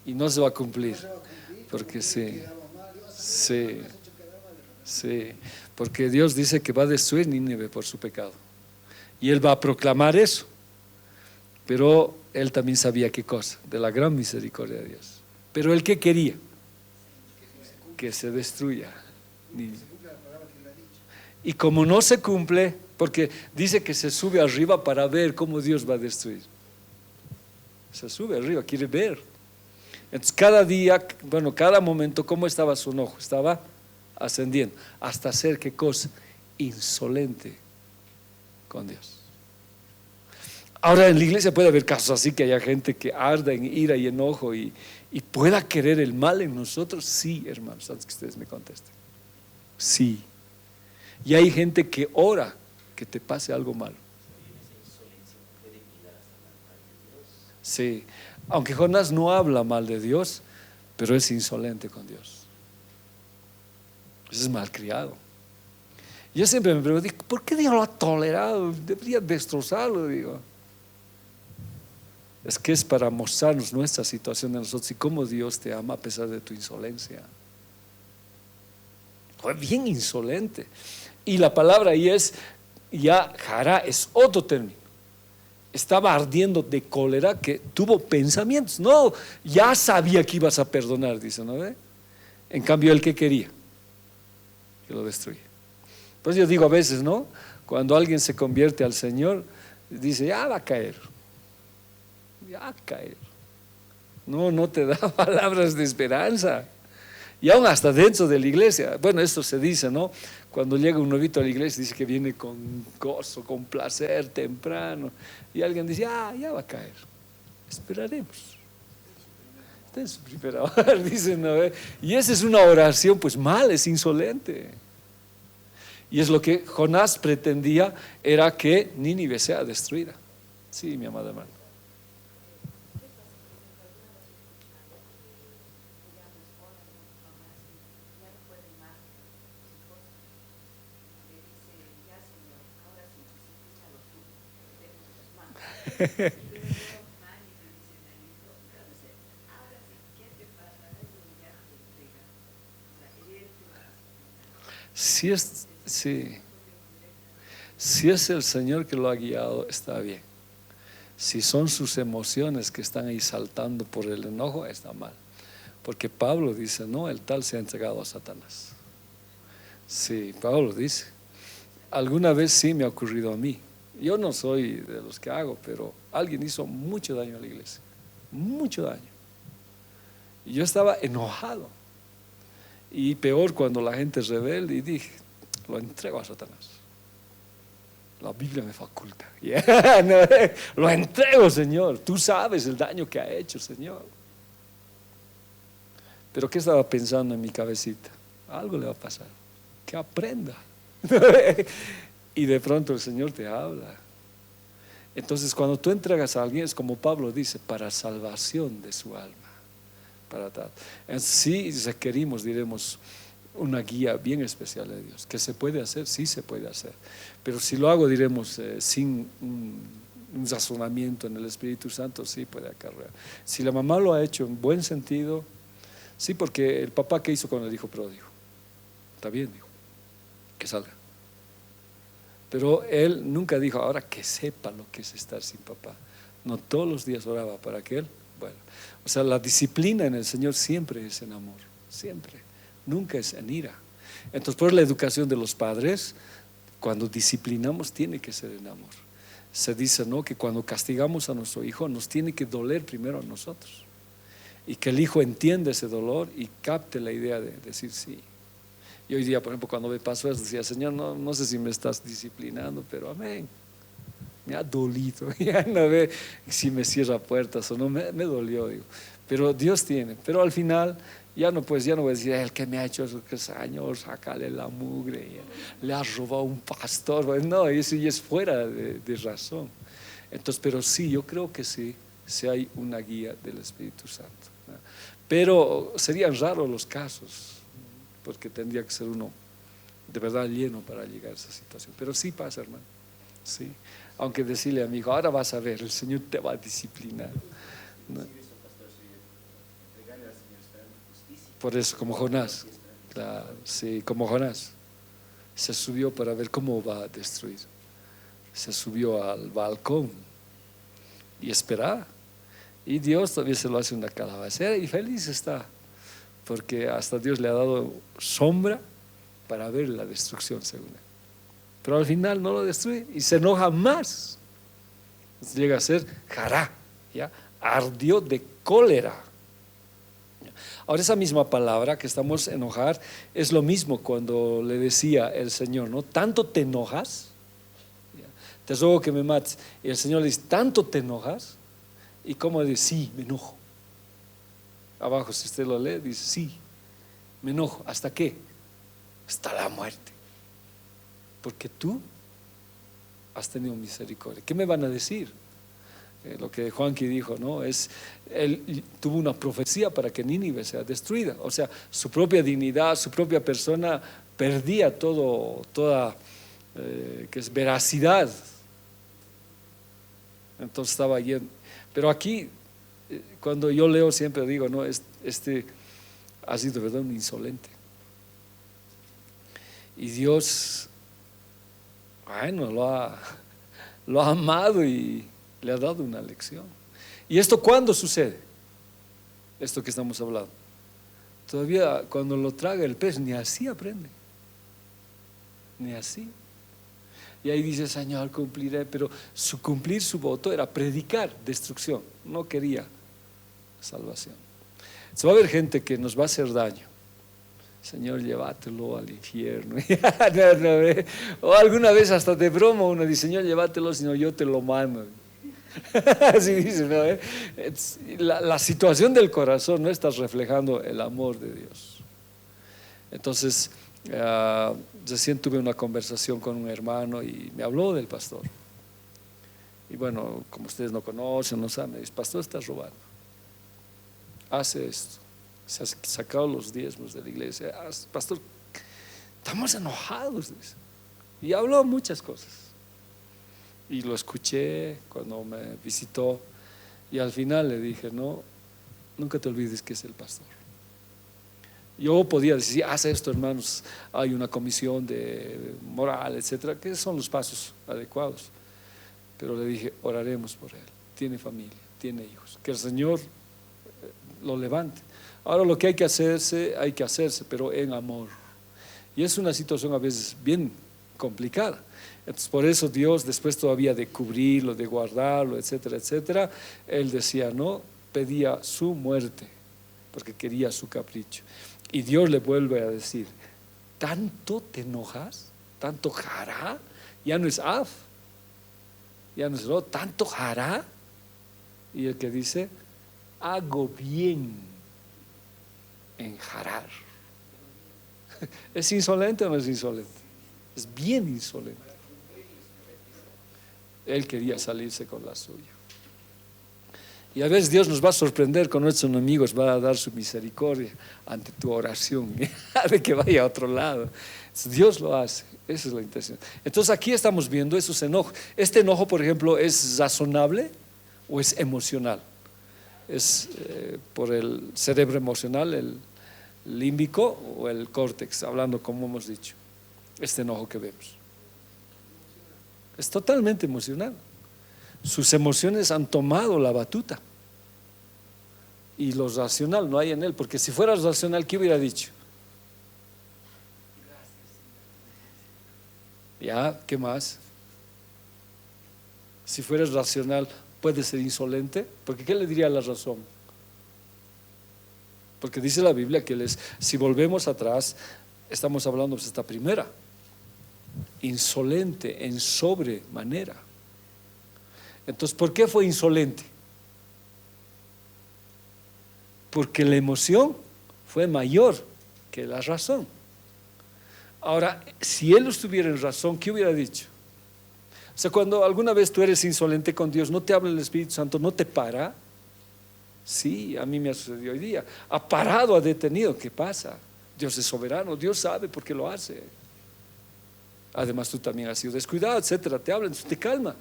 Y no se va a y no cumplir. se va a cumplir, Porque como sí. que quedaba mal. Yo, Sí. me has hecho quedar mal. Sí. Porque Dios dice que va a destruir Nínive por su pecado. Y Él va a proclamar eso. Pero Él también sabía qué cosa, de la gran misericordia de Dios. Pero Él qué quería, que se destruya Nínive. Y como no se cumple, porque dice que se sube arriba para ver cómo Dios va a destruir. Se sube arriba, quiere ver. Entonces cada día, bueno, cada momento, ¿cómo estaba su enojo? Estaba ascendiendo hasta ser qué cosa, insolente con Dios. Ahora en la iglesia puede haber casos así, que haya gente que arda en ira y enojo y pueda querer el mal en nosotros. Sí, hermanos, antes que ustedes me contesten. Sí. Y hay gente que ora que te pase algo malo. Sí, aunque Jonás no habla mal de Dios, pero es insolente con Dios. Eso es malcriado. Yo siempre me pregunto, ¿por qué Dios lo ha tolerado? Debería destrozarlo, digo. Es que es para mostrarnos nuestra situación de nosotros y cómo Dios te ama a pesar de tu insolencia. Fue bien insolente. Y la palabra ahí es, ya jará, es otro término. Estaba ardiendo de cólera, que tuvo pensamientos. No, ya sabía que ibas a perdonar, dice, ¿no ve? En cambio, él que quería, que lo destruya. Pues yo digo a veces, ¿no? Cuando alguien se convierte al Señor, dice, ya va a caer. Ya va a caer. No, no te da palabras de esperanza. Y aún hasta dentro de la iglesia, bueno, esto se dice, ¿no? Cuando llega un novito a la iglesia, dice que viene con gozo, con placer, temprano. Y alguien dice, ya va a caer. Esperaremos. Está en su primera hora, dicen, ¿no? Y esa es una oración, pues mal, es insolente. Y es lo que Jonás pretendía, era que Nínive sea destruida. Sí, mi amada hermana. Sí, Sí. Si es el Señor que lo ha guiado, está bien. Si son sus emociones que están ahí saltando por el enojo, está mal. Porque Pablo dice, no, el tal se ha entregado a Satanás. Sí, Pablo dice. Alguna vez sí me ha ocurrido a mí. Yo no soy de los que hago, pero alguien hizo mucho daño a la iglesia. Mucho daño. Y yo estaba enojado. Y peor cuando la gente es rebelde, y dije, lo entrego a Satanás. La Biblia me faculta. Lo entrego, Señor. Tú sabes el daño que ha hecho, Señor. Pero ¿qué estaba pensando en mi cabecita? Algo le va a pasar. Que aprenda. Y de pronto el Señor te habla. Entonces cuando tú entregas a alguien, es como Pablo dice, para salvación de su alma. Para tal. Si requerimos, diremos, una guía bien especial de Dios. ¿Que se puede hacer? Sí se puede hacer. Pero si lo hago, diremos, sin un razonamiento en el Espíritu Santo, sí puede acarrear. Si la mamá lo ha hecho en buen sentido, sí, porque el papá, ¿qué hizo con el hijo pródigo? Está bien, dijo, que salga. Pero él nunca dijo, ahora que sepa lo que es estar sin papá. No, todos los días oraba para que él, bueno, o sea, la disciplina en el Señor siempre es en amor, siempre, nunca es en ira. Entonces, por la educación de los padres, cuando disciplinamos tiene que ser en amor. Se dice, ¿no?, que cuando castigamos a nuestro hijo nos tiene que doler primero a nosotros, y que el hijo entienda ese dolor y capte la idea de decir sí. Y hoy día, por ejemplo, cuando me pasó eso, decía, Señor, no sé si me estás disciplinando, pero amén, me ha dolido. Ya no ve si me cierra puertas o no, me dolió, digo. Pero Dios tiene. Pero al final ya no voy a decir, el que me ha hecho eso, que Señor, sácale la mugre, le ha robado un pastor. No, eso ya es fuera de razón. Entonces, pero sí, yo creo que sí hay una guía del Espíritu Santo, ¿no? Pero serían raros los casos, porque tendría que ser uno de verdad lleno para llegar a esa situación. Pero sí pasa, hermano, sí. Aunque decirle a mi hijo, ahora vas a ver, el Señor te va a disciplinar, ¿no? Por eso, como Jonás, claro, sí, como Jonás, se subió para ver cómo va a destruir. Se subió al balcón y esperaba. Y Dios todavía se lo hace una calabacera y feliz está, porque hasta Dios le ha dado sombra para ver la destrucción, según él. Pero al final no lo destruye y se enoja más. Llega a ser jará, ¿ya? Ardió de cólera. Ahora, esa misma palabra que estamos enojar es lo mismo cuando le decía el Señor, ¿no? Tanto te enojas, ¿ya?, te ruego que me mates. Y el Señor le dice, tanto te enojas. ¿Y cómo dice? Sí, me enojo. Abajo, si usted lo lee, dice, sí, me enojo. ¿Hasta qué? Hasta la muerte. Porque tú has tenido misericordia. ¿Qué me van a decir? Lo que Juanqui dijo, ¿no? Él tuvo una profecía para que Nínive sea destruida. O sea, su propia dignidad, su propia persona perdía toda que es veracidad. Entonces estaba lleno. Pero aquí, cuando yo leo, siempre digo, no, este ha sido, ¿verdad?, un insolente. Y Dios, bueno, lo ha amado y le ha dado una lección. ¿Y esto cuándo sucede? Esto que estamos hablando. Todavía cuando lo traga el pez, ni así aprende. Ni así. Y ahí dice, Señor, cumpliré. Pero cumplir su voto era predicar destrucción. No quería salvación. Se va a haber gente que nos va a hacer daño. Señor, llévatelo al infierno. O alguna vez hasta de broma uno dice, Señor, llévatelo, sino yo te lo mando. Así dice, ¿no? La situación del corazón no está reflejando el amor de Dios. Entonces, recién tuve una conversación con un hermano y me habló del pastor. Y bueno, como ustedes no conocen, no saben, me dice, pastor, está robando, hace esto, se ha sacado los diezmos de la iglesia. Pastor, estamos enojados. Y habló muchas cosas. Y lo escuché cuando me visitó. Y al final le dije, no, nunca te olvides que es el pastor. Yo podía decir, haz esto, hermanos, hay una comisión de moral, etcétera, que son los pasos adecuados. Pero le dije, oraremos por él. Tiene familia, tiene hijos. Que el Señor lo levante. Ahora lo que hay que hacerse, pero en amor. Y es una situación a veces bien complicada. Entonces, por eso Dios, después todavía de cubrirlo, de guardarlo, etcétera, etcétera, Él decía, no, pedía su muerte, porque quería su capricho. Y Dios le vuelve a decir, ¿tanto te enojas? ¿Tanto jará? Ya no es af, ya no es lo, ¿tanto jará? Y el que dice, hago bien en jarar. ¿Es insolente o no es insolente? Es bien insolente. Él quería salirse con la suya. Y a veces Dios nos va a sorprender con nuestros enemigos, va a dar su misericordia ante tu oración, de que vaya a otro lado. Dios lo hace, esa es la intención. Entonces aquí estamos viendo esos enojos. Este enojo, por ejemplo, ¿es razonable o es emocional? ¿Es por el cerebro emocional, el límbico o el córtex? Hablando como hemos dicho, este enojo que vemos. Es totalmente emocional. Sus emociones han tomado la batuta. Y lo racional no hay en él, porque si fuera racional, ¿qué hubiera dicho? Ya, ¿qué más? Si fuera racional, puede ser insolente, porque ¿qué le diría la razón? Porque dice la Biblia que si volvemos atrás, estamos hablando de esta primera, insolente en sobremanera. Entonces, ¿por qué fue insolente? Porque la emoción fue mayor que la razón. Ahora, si él estuviera en razón, ¿qué hubiera dicho? O sea, cuando alguna vez tú eres insolente con Dios, no te habla el Espíritu Santo, no te para. Sí, a mí me ha sucedido hoy día. Ha parado, ha detenido. ¿Qué pasa? Dios es soberano, Dios sabe por qué lo hace. Además, tú también has sido descuidado, etcétera. Te hablan, te calma.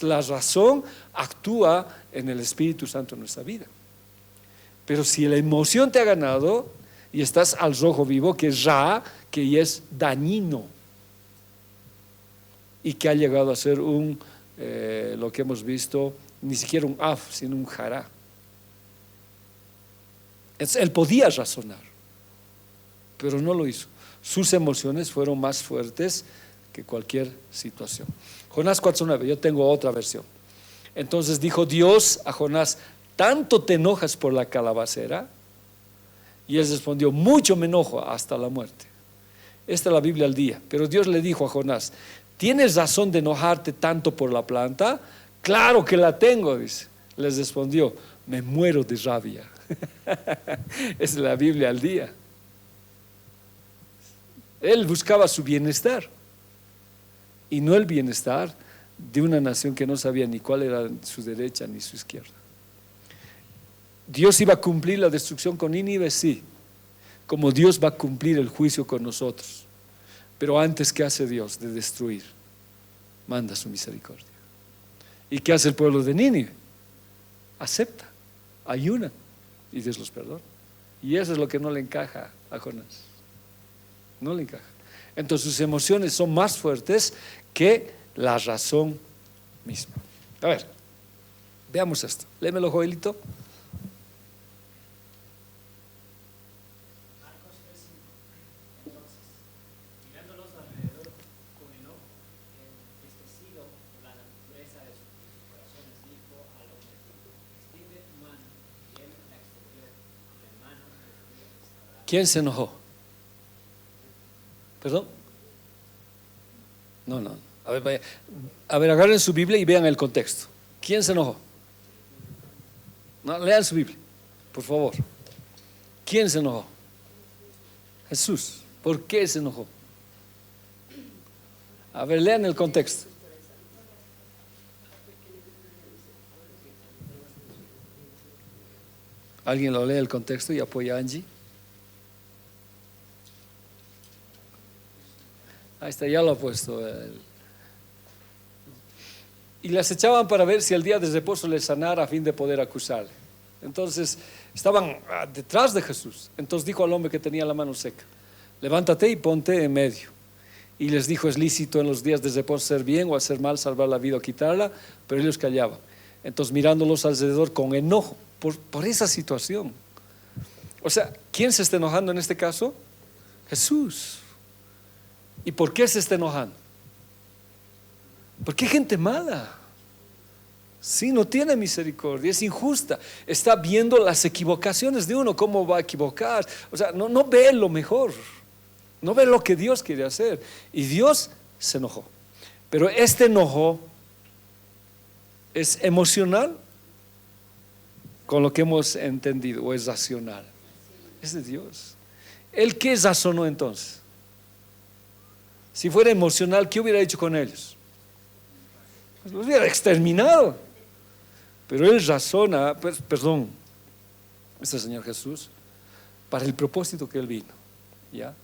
La razón actúa en el Espíritu Santo en nuestra vida. Pero si la emoción te ha ganado y estás al rojo vivo, que es ra, que ya es dañino y que ha llegado a ser lo que hemos visto, ni siquiera un af, sino un jará. Él podía razonar, pero no lo hizo. Sus emociones fueron más fuertes que cualquier situación. Jonás 4:9, yo tengo otra versión. Entonces dijo Dios a Jonás, ¿tanto te enojas por la calabacera? Y él respondió, mucho me enojo hasta la muerte. Esta es la Biblia al día. Pero Dios le dijo a Jonás, ¿tienes razón de enojarte tanto por la planta? Claro que la tengo, dice. Les respondió, me muero de rabia. Es la Biblia al día. Él buscaba su bienestar y no el bienestar de una nación que no sabía ni cuál era su derecha ni su izquierda. Dios iba a cumplir la destrucción con Nínive, sí, como Dios va a cumplir el juicio con nosotros. Pero antes, ¿qué hace Dios de destruir? Manda su misericordia. ¿Y qué hace el pueblo de Nínive? Acepta, ayuna y Dios los perdona. Y eso es lo que no le encaja a Jonás. No le encaja. Entonces sus emociones son más fuertes que la razón misma. A ver, veamos esto. Léemelo, Joelito. Marcos 3:5. Entonces, mirándolos alrededor con enojo, entristecido por la naturaleza de sus corazones, dijo al hombre: extiende tu mano. Y él la extendió, y la mano le fue restaurada. ¿Quién se enojó? ¿Perdón? No. A ver, agarren su Biblia y vean el contexto. ¿Quién se enojó? No, lean su Biblia, por favor. ¿Quién se enojó? Jesús. ¿Por qué se enojó? A ver, lean el contexto. ¿Alguien lo lee el contexto y apoya a Angie? Ahí está, ya lo ha puesto. Y las echaban para ver si el día de reposo les sanara a fin de poder acusarle. Entonces estaban detrás de Jesús. Entonces dijo al hombre que tenía la mano seca: levántate y ponte en medio. Y les dijo: es lícito en los días de reposo hacer bien o hacer mal, salvar la vida o quitarla. Pero ellos callaban. Entonces, mirándolos alrededor con enojo por esa situación. O sea, ¿quién se está enojando en este caso? Jesús. ¿Y por qué se está enojando? Porque hay gente mala. Sí, no tiene misericordia, es injusta. Está viendo las equivocaciones de uno, cómo va a equivocar. O sea, no ve lo mejor, no ve lo que Dios quiere hacer. Y Dios se enojó. Pero este enojo es emocional, con lo que hemos entendido, o es racional. Es de Dios. ¿Él qué razonó entonces? Si fuera emocional, ¿qué hubiera hecho con ellos? Pues los hubiera exterminado. Pero Él razona, pues, perdón, este Señor Jesús, para el propósito que Él vino, ¿ya?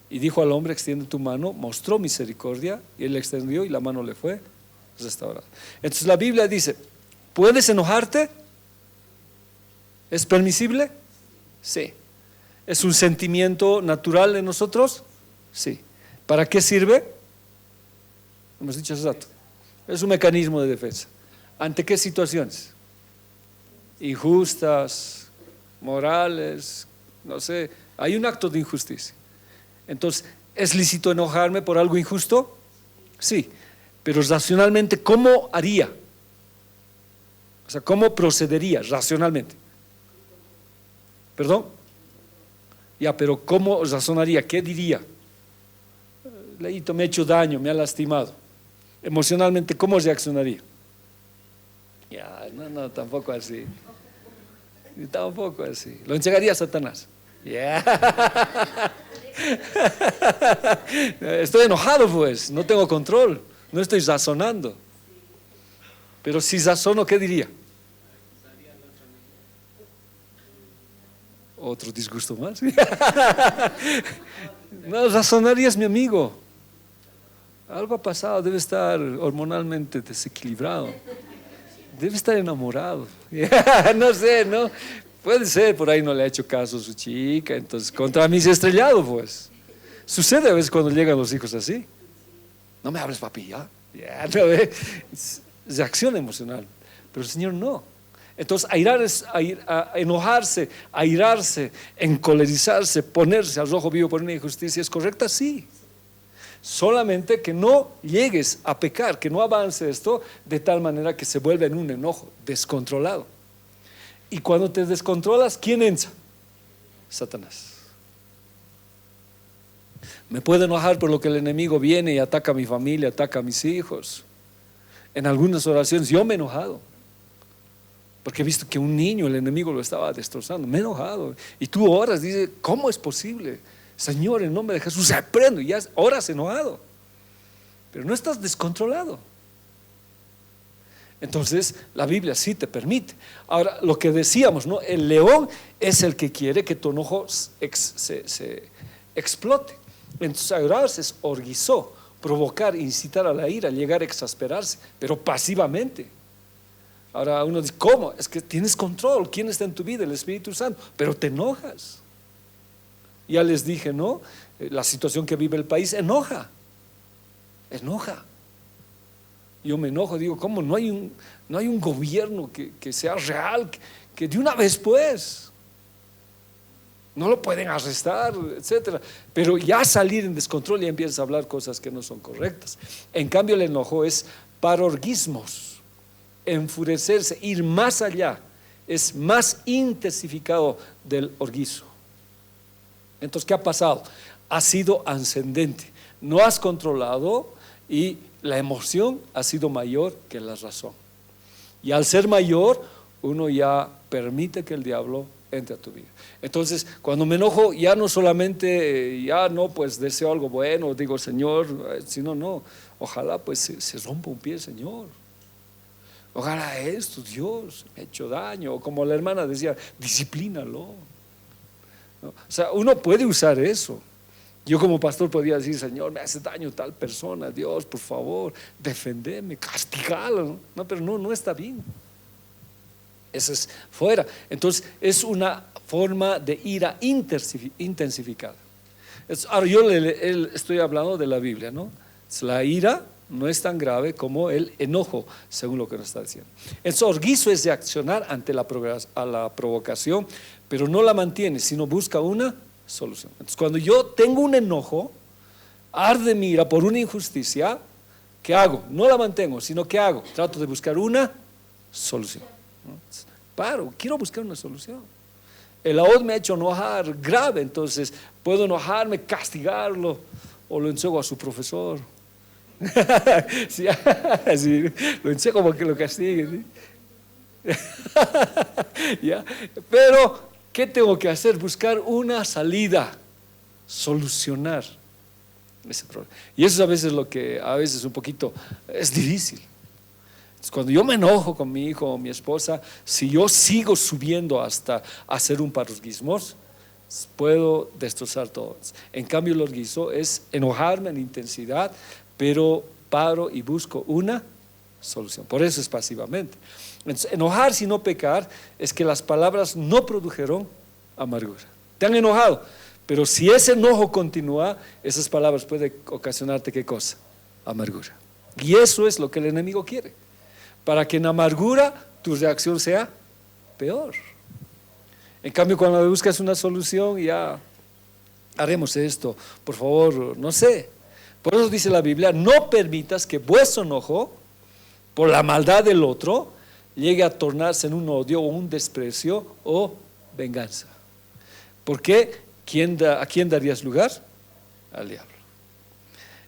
Y dijo al hombre: extiende tu mano, mostró misericordia, y Él le extendió y la mano le fue restaurada. Entonces la Biblia dice: ¿puedes enojarte? ¿Es permisible? Sí. ¿Es un sentimiento natural de nosotros? Sí. ¿Para qué sirve? Hemos dicho hace rato. Es un mecanismo de defensa. ¿Ante qué situaciones? Injustas, morales, no sé. Hay un acto de injusticia. Entonces, ¿es lícito enojarme por algo injusto? Sí. Pero racionalmente, ¿cómo haría? O sea, ¿cómo procedería racionalmente? ¿Perdón? Ya, pero ¿cómo razonaría? ¿Qué diría? Leito me ha hecho daño, me ha lastimado. Emocionalmente, ¿cómo reaccionaría? Ya, no, tampoco así. Tampoco así. Lo entregaría a Satanás. Ya. Estoy enojado, pues, no tengo control, no estoy razonando. Pero si razono, ¿qué diría? Otro disgusto más. No, razonarías, mi amigo. Algo ha pasado, debe estar hormonalmente desequilibrado, debe estar enamorado. No sé, ¿no? Puede ser, por ahí no le ha hecho caso a su chica, entonces contra mí se ha estrellado, pues. Sucede a veces cuando llegan los hijos así. No me hables, papi, ya. No, es reacción emocional. Pero el Señor no. Entonces, enojarse, airarse, encolerizarse, ponerse al rojo vivo por una injusticia, ¿es correcta? Sí. Solamente que no llegues a pecar, que no avance esto de tal manera que se vuelva en un enojo descontrolado. Y cuando te descontrolas, ¿quién entra? Satanás. Me puedo enojar por lo que el enemigo viene y ataca a mi familia, ataca a mis hijos. En algunas oraciones yo me he enojado, porque he visto que un niño, el enemigo lo estaba destrozando. Me he enojado. Y tú oras, dices: ¿cómo es posible? Señor, en nombre de Jesús, reprendo. Y ya oras enojado, pero no estás descontrolado. Entonces la Biblia sí te permite. Ahora, lo que decíamos, ¿no? El león es el que quiere que tu enojo se explote. Entonces airarse es orguizó, provocar, incitar a la ira, llegar a exasperarse, pero pasivamente. Ahora uno dice: ¿cómo? Es que tienes control. ¿Quién está en tu vida? El Espíritu Santo. Pero te enojas. Ya les dije, ¿no? La situación que vive el país enoja. Yo me enojo, digo: ¿cómo? No hay un gobierno que sea real, que de una vez, pues, no lo pueden arrestar, etcétera. Pero ya salir en descontrol, ya empiezas a hablar cosas que no son correctas. En cambio, el enojo es parorgismos, enfurecerse, ir más allá, es más intensificado del orguizo. Entonces, ¿qué ha pasado? Ha sido ascendente, no has controlado y la emoción ha sido mayor que la razón. Y al ser mayor, uno ya permite que el diablo entre a tu vida. Entonces, cuando me enojo, ya no solamente, ya no, pues deseo algo bueno, digo: Señor, sino no, ojalá pues se rompa un pie, Señor. Ojalá esto, Dios, me ha hecho daño. O como la hermana decía: disciplínalo. ¿No? O sea, uno puede usar eso. Yo como pastor podía decir: Señor, me hace daño tal persona, Dios, por favor, defendeme, castigalo. No, pero no está bien. Ese es fuera. Entonces es una forma de ira intensificada. Ahora yo estoy hablando de la Biblia, ¿no? La ira no es tan grave como el enojo, según lo que nos está diciendo. El sorguizo es reaccionar ante la provocación, pero no la mantiene, sino busca una solución. Entonces, cuando yo tengo un enojo, arde mi ira por una injusticia, ¿qué hago? No la mantengo, sino ¿qué hago? Trato de buscar una solución, ¿no? Paro, quiero buscar una solución. El AOD me ha hecho enojar grave, entonces puedo enojarme, castigarlo, o lo enseño a su profesor. Sí, sí, lo enseño como que lo castigue, ¿sí? ¿Ya? Pero ¿qué tengo que hacer? Buscar una salida, solucionar ese problema. Y eso es a veces lo que a veces un poquito es difícil. Cuando yo me enojo con mi hijo o mi esposa, si yo sigo subiendo hasta hacer un parosguismos, puedo destrozar todo. En cambio, el orguizo es enojarme en intensidad, pero paro y busco una solución. Por eso es pasivamente. Entonces, enojarse y no pecar es que las palabras no produjeron amargura. Te han enojado, pero si ese enojo continúa, esas palabras pueden ocasionarte ¿qué cosa? Amargura. Y eso es lo que el enemigo quiere, para que en amargura tu reacción sea peor. En cambio, cuando buscas una solución, ya haremos esto, por favor, no sé. Por eso dice la Biblia, no permitas que vuestro enojo por la maldad del otro llegue a tornarse en un odio o un desprecio o venganza. ¿Por qué? ¿A quién darías lugar? Al diablo.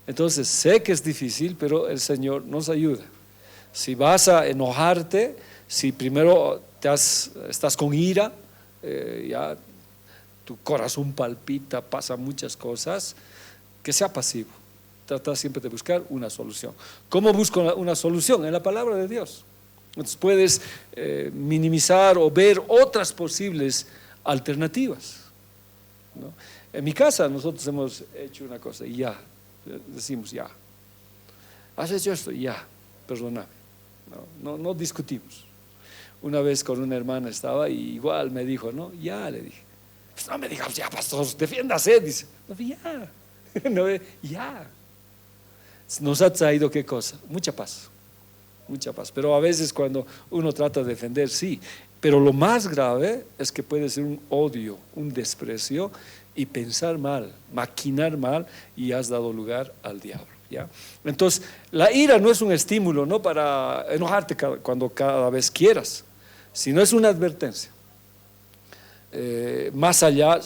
Entonces, sé que es difícil, pero el Señor nos ayuda. Si vas a enojarte, si primero estás con ira, ya tu corazón palpita, pasan muchas cosas, que sea pasivo. Trata siempre de buscar una solución. ¿Cómo busco una solución? En la palabra de Dios. Entonces puedes minimizar o ver otras posibles alternativas, ¿no? En mi casa nosotros hemos hecho una cosa y ya, decimos ya. ¿Has hecho esto? Ya, perdóname. No discutimos. Una vez con una hermana estaba y igual me dijo, no, ya, le dije. Pues no me digas, ya, pastor, defiéndase, dice. No, ya, no, ya. Nos ha traído ¿qué cosa? Mucha paz, pero a veces cuando uno trata de defender, sí, pero lo más grave es que puede ser un odio, un desprecio y pensar mal, maquinar mal y has dado lugar al diablo, ¿ya? Entonces, la ira no es un estímulo, ¿no?, para enojarte cuando cada vez quieras, sino es una advertencia. Más allá,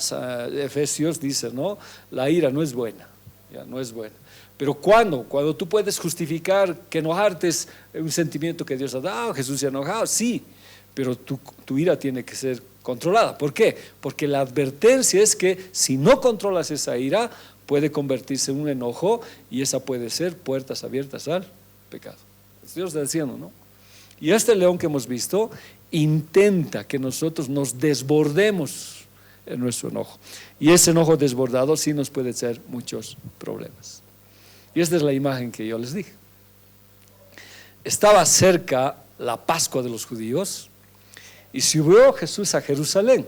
Efesios dice, ¿no?, la ira no es buena, ¿ya? No es buena. Pero cuando tú puedes justificar que enojarte es un sentimiento que Dios ha dado, Jesús se ha enojado, sí, pero tu ira tiene que ser controlada. ¿Por qué? Porque la advertencia es que si no controlas esa ira, puede convertirse en un enojo y esa puede ser puertas abiertas al pecado. Dios está diciendo, ¿no? Y este león que hemos visto intenta que nosotros nos desbordemos en nuestro enojo. Y ese enojo desbordado sí nos puede traer muchos problemas. Y esta es la imagen que yo les dije. Estaba cerca la Pascua de los judíos y subió Jesús a Jerusalén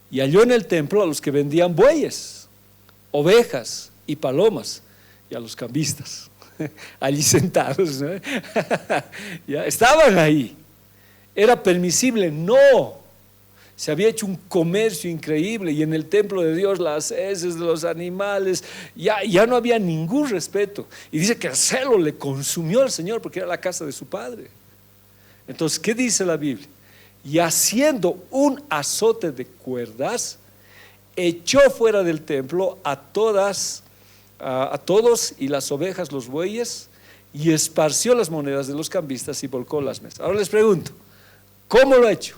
y halló en el templo a los que vendían bueyes, ovejas y palomas y a los cambistas allí sentados, ¿no? Ya estaban ahí. ¿Era permisible? No. Se había hecho un comercio increíble y en el templo de Dios las heces de los animales, ya no había ningún respeto. Y dice que el celo le consumió al Señor porque era la casa de su padre. Entonces, ¿qué dice la Biblia? Y haciendo un azote de cuerdas, echó fuera del templo a todos y las ovejas, los bueyes, y esparció las monedas de los cambistas y volcó las mesas. Ahora les pregunto, ¿cómo lo ha hecho?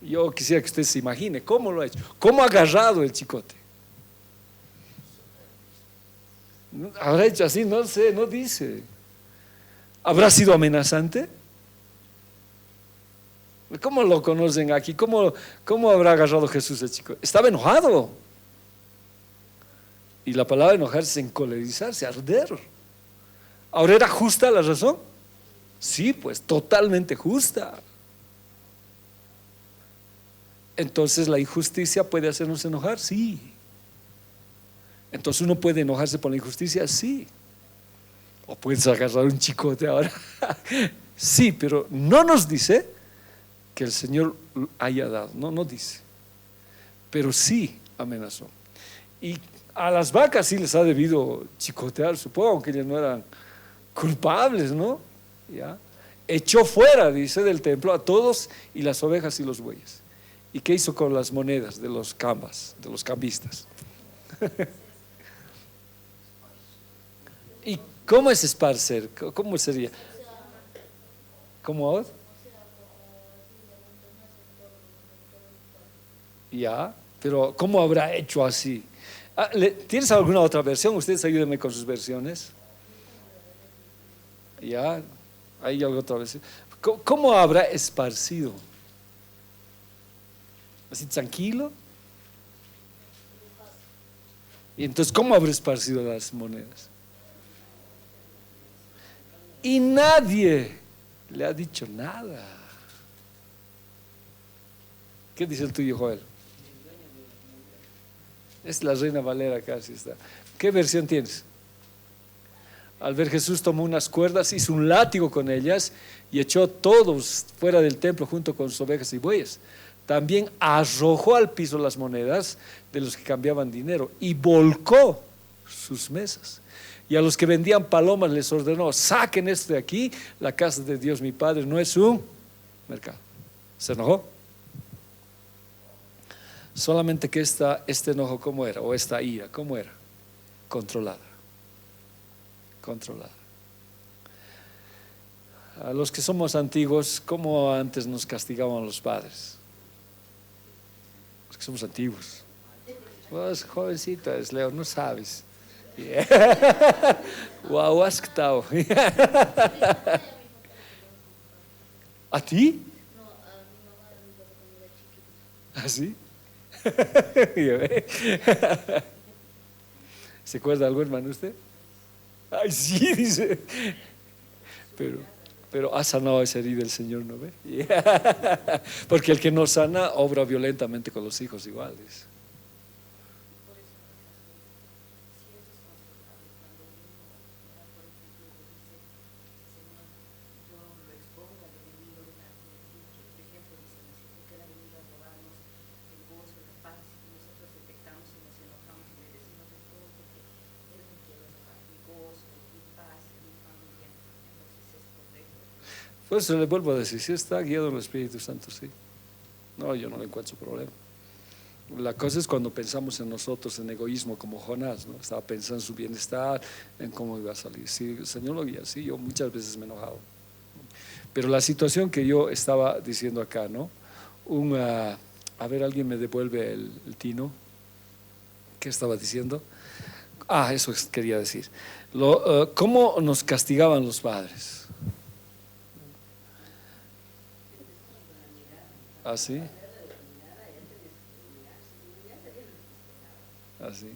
Yo quisiera que usted se imagine cómo lo ha hecho, cómo ha agarrado el chicote. ¿Habrá hecho así? No sé, no dice. ¿Habrá sido amenazante? ¿Cómo lo conocen aquí? ¿Cómo habrá agarrado Jesús el chicote? Estaba enojado. Y la palabra enojarse es encolerizarse, arder. ¿Ahora era justa la razón? Sí, pues totalmente justa. Entonces la injusticia puede hacernos enojar, sí. Entonces uno puede enojarse por la injusticia, sí. O puedes agarrar un chicote ahora. Sí, pero no nos dice que el Señor haya dado, no nos dice. Pero sí amenazó. Y a las vacas sí les ha debido chicotear, supongo que ellas no eran culpables, ¿no? ¿Ya? Echó fuera, dice, del templo a todos y las ovejas y los bueyes. ¿Y qué hizo con las monedas de los cambistas? ¿Y cómo es esparcer? ¿Cómo sería? ¿Cómo ahora? Ya, pero ¿cómo habrá hecho así? ¿Tienes alguna otra versión? Ustedes ayúdenme con sus versiones. Ya, hay alguna otra versión. ¿Cómo habrá esparcido? ¿Así tranquilo? Y entonces, ¿cómo habrá esparcido las monedas? Y nadie le ha dicho nada. ¿Qué dice el tuyo, Joel? Es la Reina Valera, casi está. ¿Qué versión tienes? Al ver Jesús tomó unas cuerdas, hizo un látigo con ellas y echó todos fuera del templo junto con sus ovejas y bueyes. También arrojó al piso las monedas de los que cambiaban dinero y volcó sus mesas. Y a los que vendían palomas les ordenó: saquen esto de aquí, la casa de Dios mi Padre no es un mercado. ¿Se enojó? Solamente que este enojo, ¿cómo era? O esta ira, ¿cómo era? Controlada. A los que somos antiguos, ¿cómo antes nos castigaban los padres? Los que somos antiguos. Vos, jovencita, Leo, no sabes. Wow, has estado. ¿A ti? ¿Así? ¿Se acuerda algo, hermano, usted? Ay, sí, dice. Pero ha sanado esa herida el Señor, ¿no ve? Porque el que no sana obra violentamente con los hijos iguales. Pues le vuelvo a decir, si está guiado en el Espíritu Santo, sí. No, yo no le encuentro problema. La cosa es cuando pensamos en nosotros, en egoísmo, como Jonás, ¿no? Estaba pensando en su bienestar, en cómo iba a salir. Sí, el Señor lo guía, sí, yo muchas veces me he enojado. Pero la situación que yo estaba diciendo acá, ¿no? A ver, alguien me devuelve el tino. ¿Qué estaba diciendo? Eso quería decir. ¿Cómo nos castigaban los padres? ¿Así? ¿Así?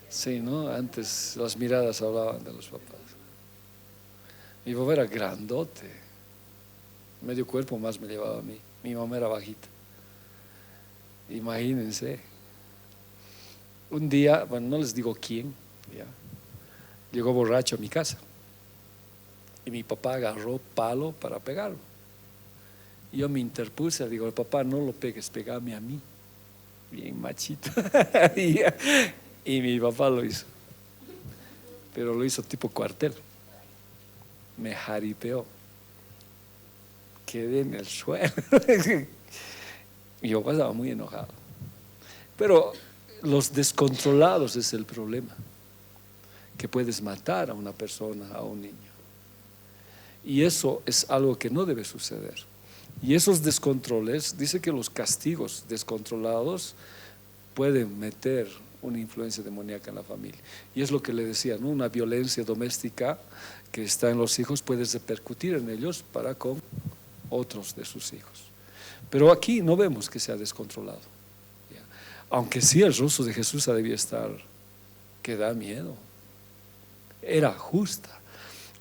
Sí, ¿no? Antes las miradas hablaban de los papás. Mi papá era grandote, medio cuerpo más me llevaba a mí. Mi mamá era bajita. Imagínense. Un día, bueno, no les digo quién, ya, llegó borracho a mi casa. Y mi papá agarró palo para pegarlo. Y yo me interpuse, digo: papá, no lo pegues, pegame a mí. Bien machito. Y mi papá lo hizo. Pero lo hizo tipo cuartel. Me jaripeó. Quedé en el suelo. Mi papá estaba muy enojado. Pero los descontrolados es el problema. Que puedes matar a una persona, a un niño. Y eso es algo que no debe suceder. Y esos descontroles, dice que los castigos descontrolados pueden meter una influencia demoníaca en la familia. Y es lo que le decía, ¿no? Una violencia doméstica que está en los hijos puede repercutir en ellos para con otros de sus hijos. Pero aquí no vemos que sea descontrolado. Aunque sí, el rostro de Jesús debía estar que da miedo. Era justa.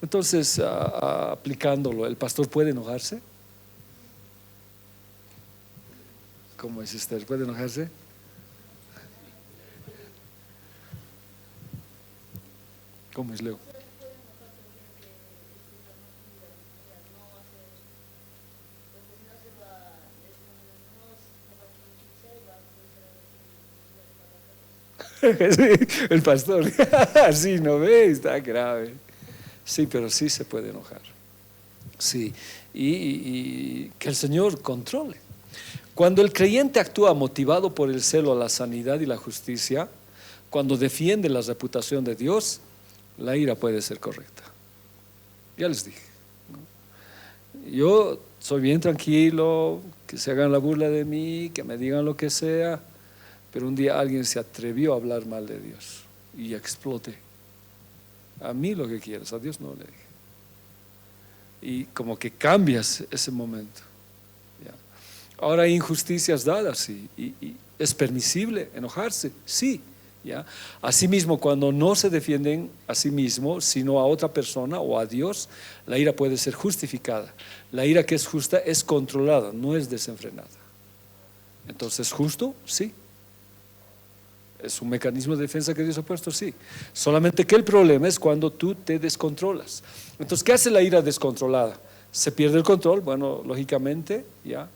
Entonces, aplicándolo, ¿el pastor puede enojarse? ¿Cómo es Esther? ¿Puede enojarse? ¿Cómo es Leo? Sí, el pastor, así no ve, está grave. Sí, pero sí se puede enojar. Sí, y que el Señor controle. Cuando el creyente actúa motivado por el celo a la sanidad y la justicia, cuando defiende la reputación de Dios, la ira puede ser correcta. Ya les dije, ¿no? Yo soy bien tranquilo, que se hagan la burla de mí, que me digan lo que sea, pero un día alguien se atrevió a hablar mal de Dios y exploté. A mí lo que quieras, a Dios no le dije. Y como que cambias ese momento. ¿Ya? Ahora hay injusticias dadas y es permisible enojarse, sí. ¿Ya? Asimismo, cuando no se defienden a sí mismo, sino a otra persona o a Dios, la ira puede ser justificada. La ira que es justa es controlada, no es desenfrenada. Entonces, ¿es justo? Sí. ¿Es un mecanismo de defensa que Dios ha puesto? Sí. Solamente que el problema es cuando tú te descontrolas. Entonces, ¿qué hace la ira descontrolada? Se pierde el control, bueno, lógicamente, ya.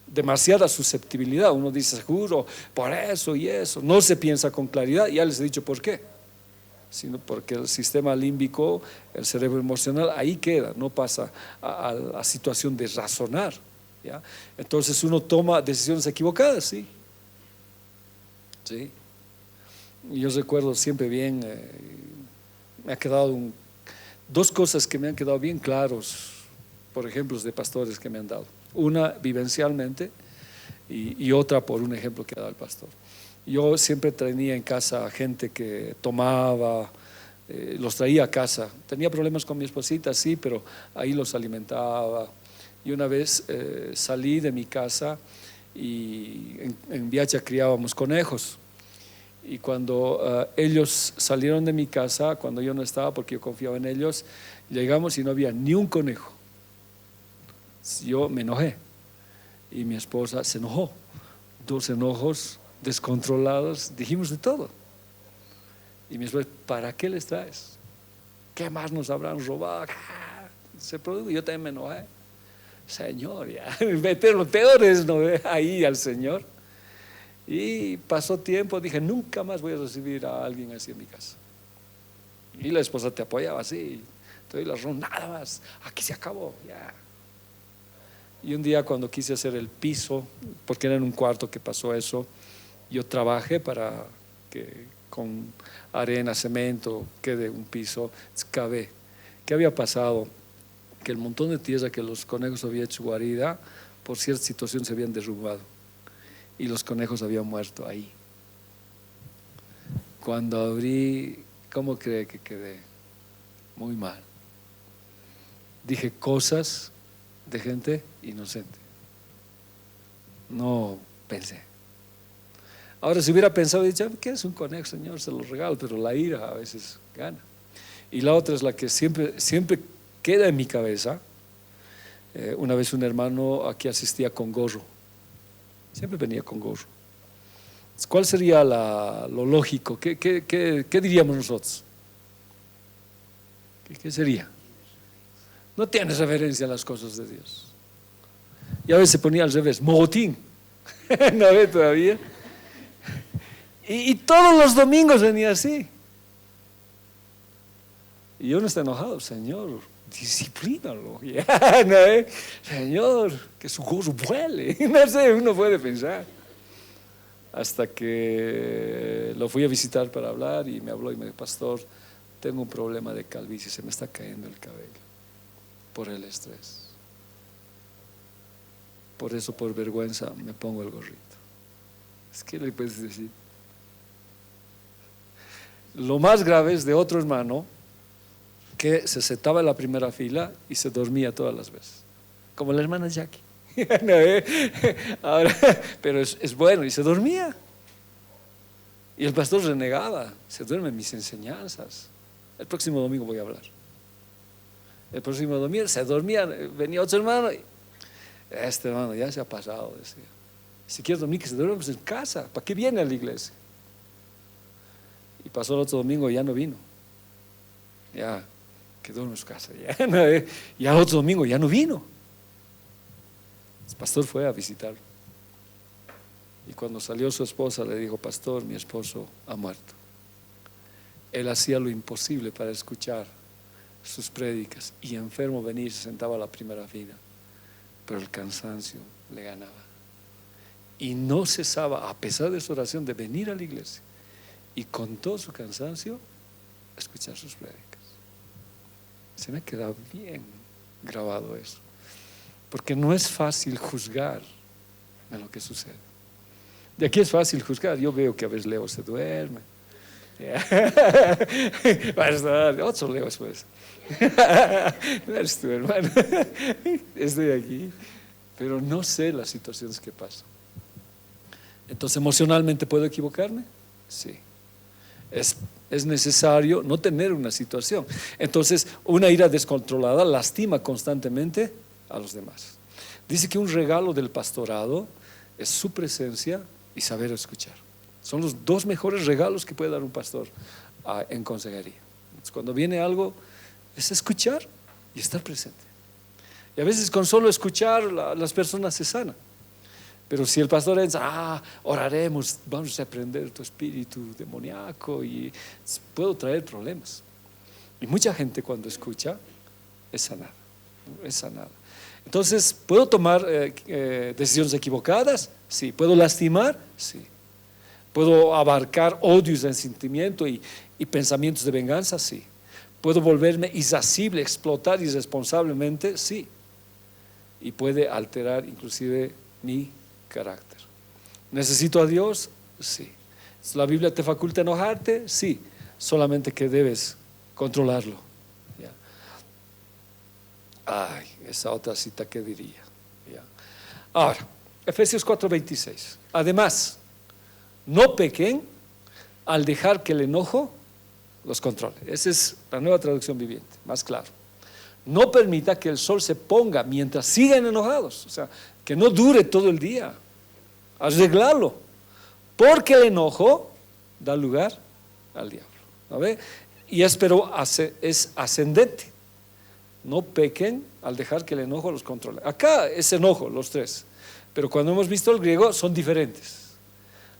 Demasiada susceptibilidad. Uno dice, seguro, por eso y eso. No se piensa con claridad. Ya les he dicho por qué. Sino porque el sistema límbico, el cerebro emocional, ahí queda, no pasa a la situación de razonar. ¿Ya? Entonces uno toma decisiones equivocadas, sí. Sí. Y yo recuerdo siempre bien, me ha quedado dos cosas que me han quedado bien claros, por ejemplos de pastores que me han dado. Una vivencialmente y otra por un ejemplo que ha dado el pastor. Yo siempre tenía en casa gente que tomaba, los traía a casa. Tenía problemas con mi esposita, sí, pero ahí los alimentaba. Y una vez salí de mi casa y en Viacha criábamos conejos. Y cuando ellos salieron de mi casa, cuando yo no estaba, porque yo confiaba en ellos, llegamos y no había ni un conejo. Yo me enojé y mi esposa se enojó. Dos enojos descontrolados, dijimos de todo. Y mi esposa, ¿para qué les traes? ¿Qué más nos habrán robado? Se produjo, yo también me enojé. Señor, ya, lo peor es no ver ahí al Señor. Y pasó tiempo, dije, nunca más voy a recibir a alguien así en mi casa. Y la esposa te apoyaba así, te doy la razón, nada más, aquí se acabó, ya. Y un día cuando quise hacer el piso, porque era en un cuarto que pasó eso, yo trabajé para que con arena, cemento, quede un piso, excavé. ¿Qué había pasado? Que el montón de tierra que los conejos habían hecho guarida, por cierta situación se habían derrumbado. Y los conejos habían muerto ahí. Cuando abrí, ¿cómo cree que quedé? Muy mal. Dije cosas de gente inocente. No pensé. Ahora si hubiera pensado, dicho, ¿qué es un conejo, Señor? Se lo regalo, pero la ira a veces gana. Y la otra es la que siempre queda en mi cabeza. Una vez un hermano aquí asistía con gorro. Siempre venía con gorro. ¿Cuál sería lo lógico? ¿Qué diríamos nosotros? ¿Qué sería? No tiene referencia a las cosas de Dios. Y a veces se ponía al revés, mogotín. ¿No ve todavía? Y todos los domingos venía así. Y yo no estoy enojado, Señor, disciplínalo. Ya, ¿no ve? Señor, que su gorro vuele. No sé, uno puede pensar. Hasta que lo fui a visitar para hablar y me habló y me dijo, pastor, tengo un problema de calvicie, se me está cayendo el cabello por el estrés. Por eso, por vergüenza, me pongo el gorrito. ¿Qué le puedes decir? Lo más grave es de otro hermano que se sentaba en la primera fila y se dormía todas las veces, como la hermana Jackie. No, ahora, pero es bueno, y se dormía. Y el pastor renegaba, se duermen mis enseñanzas. El próximo domingo voy a hablar. El próximo domingo se dormía, venía otro hermano y este hermano ya se ha pasado, decía. Si quieres dormir, que se duerma en casa. ¿Para qué viene a la iglesia? Y pasó el otro domingo y ya no vino. Ya quedó en su casa. Ya el otro domingo ya no vino. El pastor fue a visitarlo. Y cuando salió su esposa le dijo: pastor, mi esposo ha muerto. Él hacía lo imposible para escuchar sus prédicas, y enfermo venía y se sentaba a la primera fila, pero el cansancio le ganaba y no cesaba, a pesar de su oración, de venir a la iglesia y con todo su cansancio escuchar sus prédicas. Se me ha quedado bien grabado eso, porque no es fácil juzgar en lo que sucede. De aquí es fácil juzgar. Yo veo que a veces Leo se duerme. Otro Leo después. No eres tú, hermano. Estoy aquí, pero no sé las situaciones que pasan. Entonces, emocionalmente, ¿puedo equivocarme? Sí. Es necesario no tener una situación. Entonces, una ira descontrolada lastima constantemente a los demás. Dice que un regalo del pastorado es su presencia y saber escuchar. Son los dos mejores regalos que puede dar un pastor en consejería. Entonces, cuando viene algo, es escuchar y estar presente. Y a veces con solo escuchar las personas se sanan. Pero si el pastor dice: oraremos, vamos a reprender tu espíritu demoníaco, y puedo traer problemas. Y mucha gente, cuando escucha, es sanada. Es sanada. Entonces, ¿puedo tomar decisiones equivocadas? Sí. ¿Puedo lastimar? Sí. ¿Puedo abarcar odio y resentimiento y pensamientos de venganza? Sí. ¿Puedo volverme irascible, explotar irresponsablemente? Sí. Y puede alterar inclusive mi carácter. ¿Necesito a Dios? Sí. ¿La Biblia te faculta enojarte? Sí. Solamente que debes controlarlo. ¿Ya? Ay, esa otra cita, ¿qué diría? ¿Ya? Ahora, Efesios 4:26. Además, no pequen al dejar que el enojo los controle. Esa es la Nueva Traducción Viviente, más claro. No permita que el sol se ponga mientras sigan enojados. O sea, que no dure todo el día. Arreglarlo. Porque el enojo da lugar al diablo. ¿No ve? Y es ascendente. No pequen al dejar que el enojo los controle. Acá es enojo, los tres. Pero cuando hemos visto el griego, son diferentes.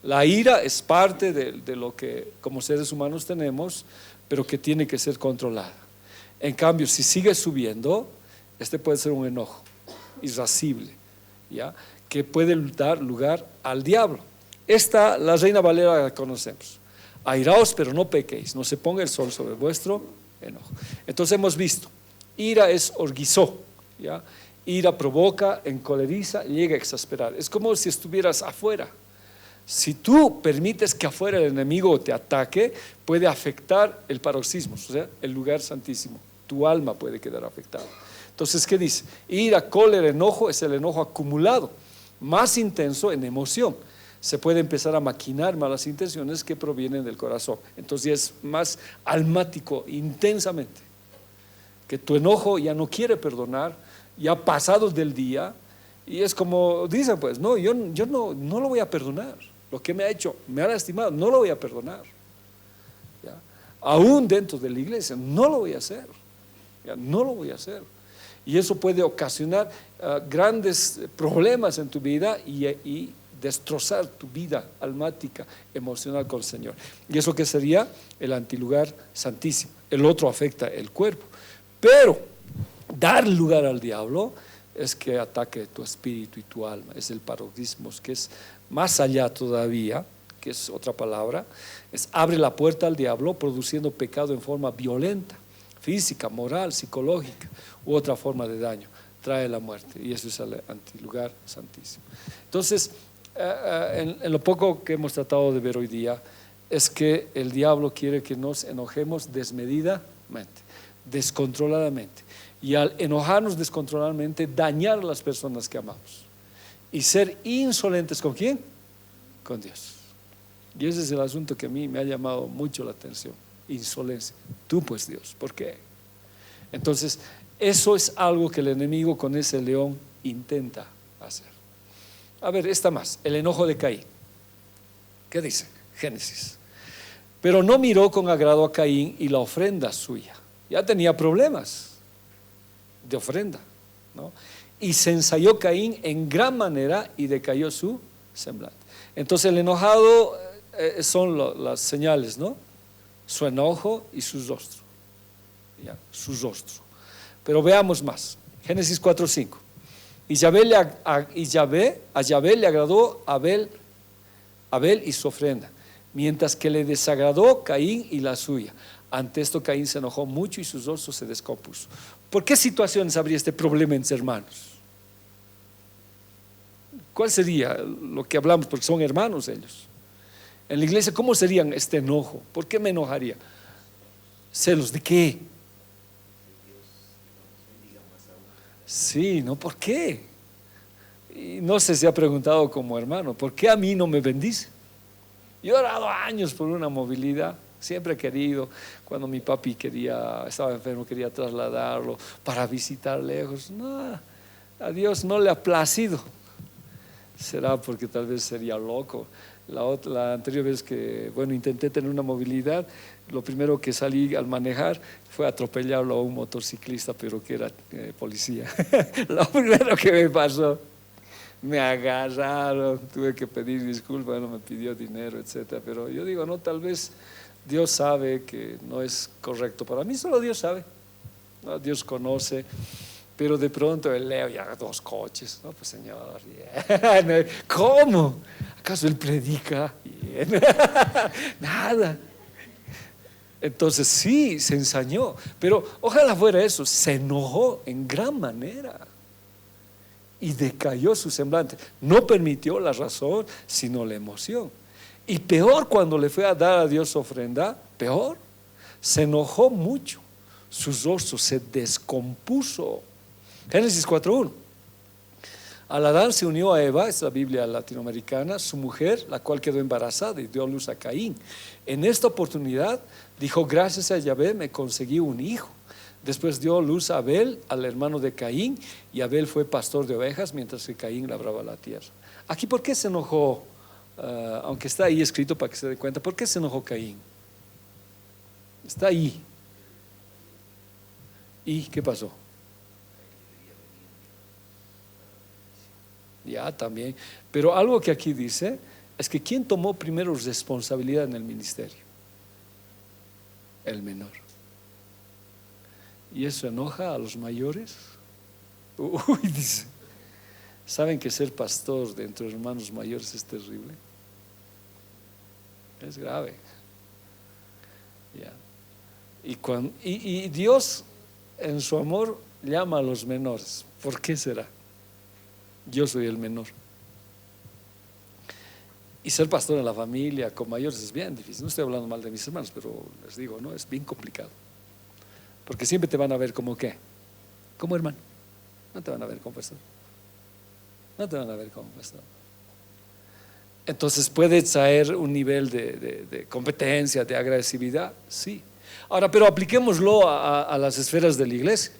La ira es parte de lo que como seres humanos tenemos, pero que tiene que ser controlada. En cambio, si sigue subiendo, este puede ser un enojo irascible, ¿ya? Que puede dar lugar al diablo. Esta, la Reina Valera, la conocemos. Airaos, pero no pequéis, no se ponga el sol sobre vuestro enojo. Entonces hemos visto, ira es orguizó, ¿ya? Ira provoca, encoleriza, llega a exasperar. Es como si estuvieras afuera. Si tú permites que afuera el enemigo te ataque, puede afectar el paroxismo, o sea, el lugar santísimo. Tu alma puede quedar afectada. Entonces, ¿qué dice? Ira, cólera, enojo es el enojo acumulado, más intenso en emoción. Se puede empezar a maquinar malas intenciones que provienen del corazón. Entonces es más almático, intensamente. Que tu enojo ya no quiere perdonar, ya pasados del día, y es como dicen, pues, no, yo no lo voy a perdonar. Lo que me ha hecho, me ha lastimado, no lo voy a perdonar. ¿Ya? Aún dentro de la iglesia, no lo voy a hacer. ¿Ya? No lo voy a hacer. Y eso puede ocasionar grandes problemas en tu vida y destrozar tu vida almática, emocional con el Señor. Y eso que sería el antilugar santísimo. El otro afecta el cuerpo. Pero dar lugar al diablo es que ataque tu espíritu y tu alma. Es el paroxismo, que es más allá todavía, que es otra palabra, es abre la puerta al diablo produciendo pecado en forma violenta, física, moral, psicológica u otra forma de daño. Trae la muerte, y eso es el antilugar santísimo. Entonces, en lo poco que hemos tratado de ver hoy día, es que el diablo quiere que nos enojemos desmedidamente, descontroladamente, y al enojarnos descontroladamente, dañar a las personas que amamos y ser insolentes. ¿Con quién? Con Dios. Y ese es el asunto que a mí me ha llamado mucho la atención. Insolencia. Tú pues, Dios, ¿por qué? Entonces, eso es algo que el enemigo con ese león intenta hacer. A ver, esta más, el enojo de Caín. ¿Qué dice? Génesis. Pero no miró con agrado a Caín y la ofrenda suya. Ya tenía problemas de ofrenda, ¿no? Y se ensayó Caín en gran manera y decayó su semblante. Entonces el enojado son las señales, ¿no? Su enojo y su rostro. ¿Ya? Su rostro. Pero veamos más. Génesis 4:5. Y a Yahvé le agradó Abel y su ofrenda, mientras que le desagradó Caín y la suya. Ante esto Caín se enojó mucho y su rostro se descompuso. ¿Por qué situaciones habría este problema entre hermanos? ¿Cuál sería lo que hablamos? Porque son hermanos ellos. En la iglesia, ¿cómo serían este enojo? ¿Por qué me enojaría? ¿Celos de qué? Sí, ¿no? ¿Por qué? Y no sé si ha preguntado como hermano, ¿por qué a mí no me bendice? Yo he orado años por una movilidad, siempre he querido, cuando mi papi estaba enfermo, quería trasladarlo para visitar lejos. No, a Dios no le ha placido. Será porque tal vez sería loco. La anterior vez que, intenté tener una movilidad, lo primero que salí al manejar fue atropellarlo a un motociclista, pero que era policía. Lo primero que me pasó, me agarraron, tuve que pedir disculpas, no me pidió dinero, etcétera. Pero yo digo, no, tal vez Dios sabe que no es correcto para mí, solo Dios sabe, ¿no? Dios conoce. Pero de pronto el Leo ya 2 coches, no, pues Señor, yeah. ¿Cómo? ¿Acaso él predica? Yeah. Nada. Entonces sí, se ensañó, pero ojalá fuera eso, se enojó en gran manera y decayó su semblante. No permitió la razón, sino la emoción. Y peor cuando le fue a dar a Dios ofrenda, peor, se enojó mucho, su rostro se descompuso. Génesis 4:1. Al Adán se unió a Eva, es la Biblia latinoamericana, su mujer, la cual quedó embarazada y dio a luz a Caín. En esta oportunidad dijo, gracias a Yahvé me conseguí un hijo. Después dio luz a Abel, al hermano de Caín, y Abel fue pastor de ovejas mientras que Caín labraba la tierra. Aquí, ¿por qué se enojó? Aunque está ahí escrito para que se dé cuenta, ¿por qué se enojó Caín? Está ahí. ¿Y qué pasó? Ya, también. Pero algo que aquí dice es que ¿quién tomó primero responsabilidad en el ministerio? El menor. ¿Y eso enoja a los mayores? Uy, dice. ¿Saben que ser pastor de entre hermanos mayores es terrible? Es grave. Ya. Y Dios en su amor llama a los menores. ¿Por qué será? Yo soy el menor. Y ser pastor en la familia con mayores es bien difícil. No estoy hablando mal de mis hermanos, pero les digo, ¿no? Es bien complicado. Porque siempre te van a ver como ¿qué? Como hermano. No te van a ver como pastor. No te van a ver como pastor. Entonces puede traer un nivel de competencia, de agresividad, sí. Ahora, pero apliquémoslo a las esferas de la iglesia.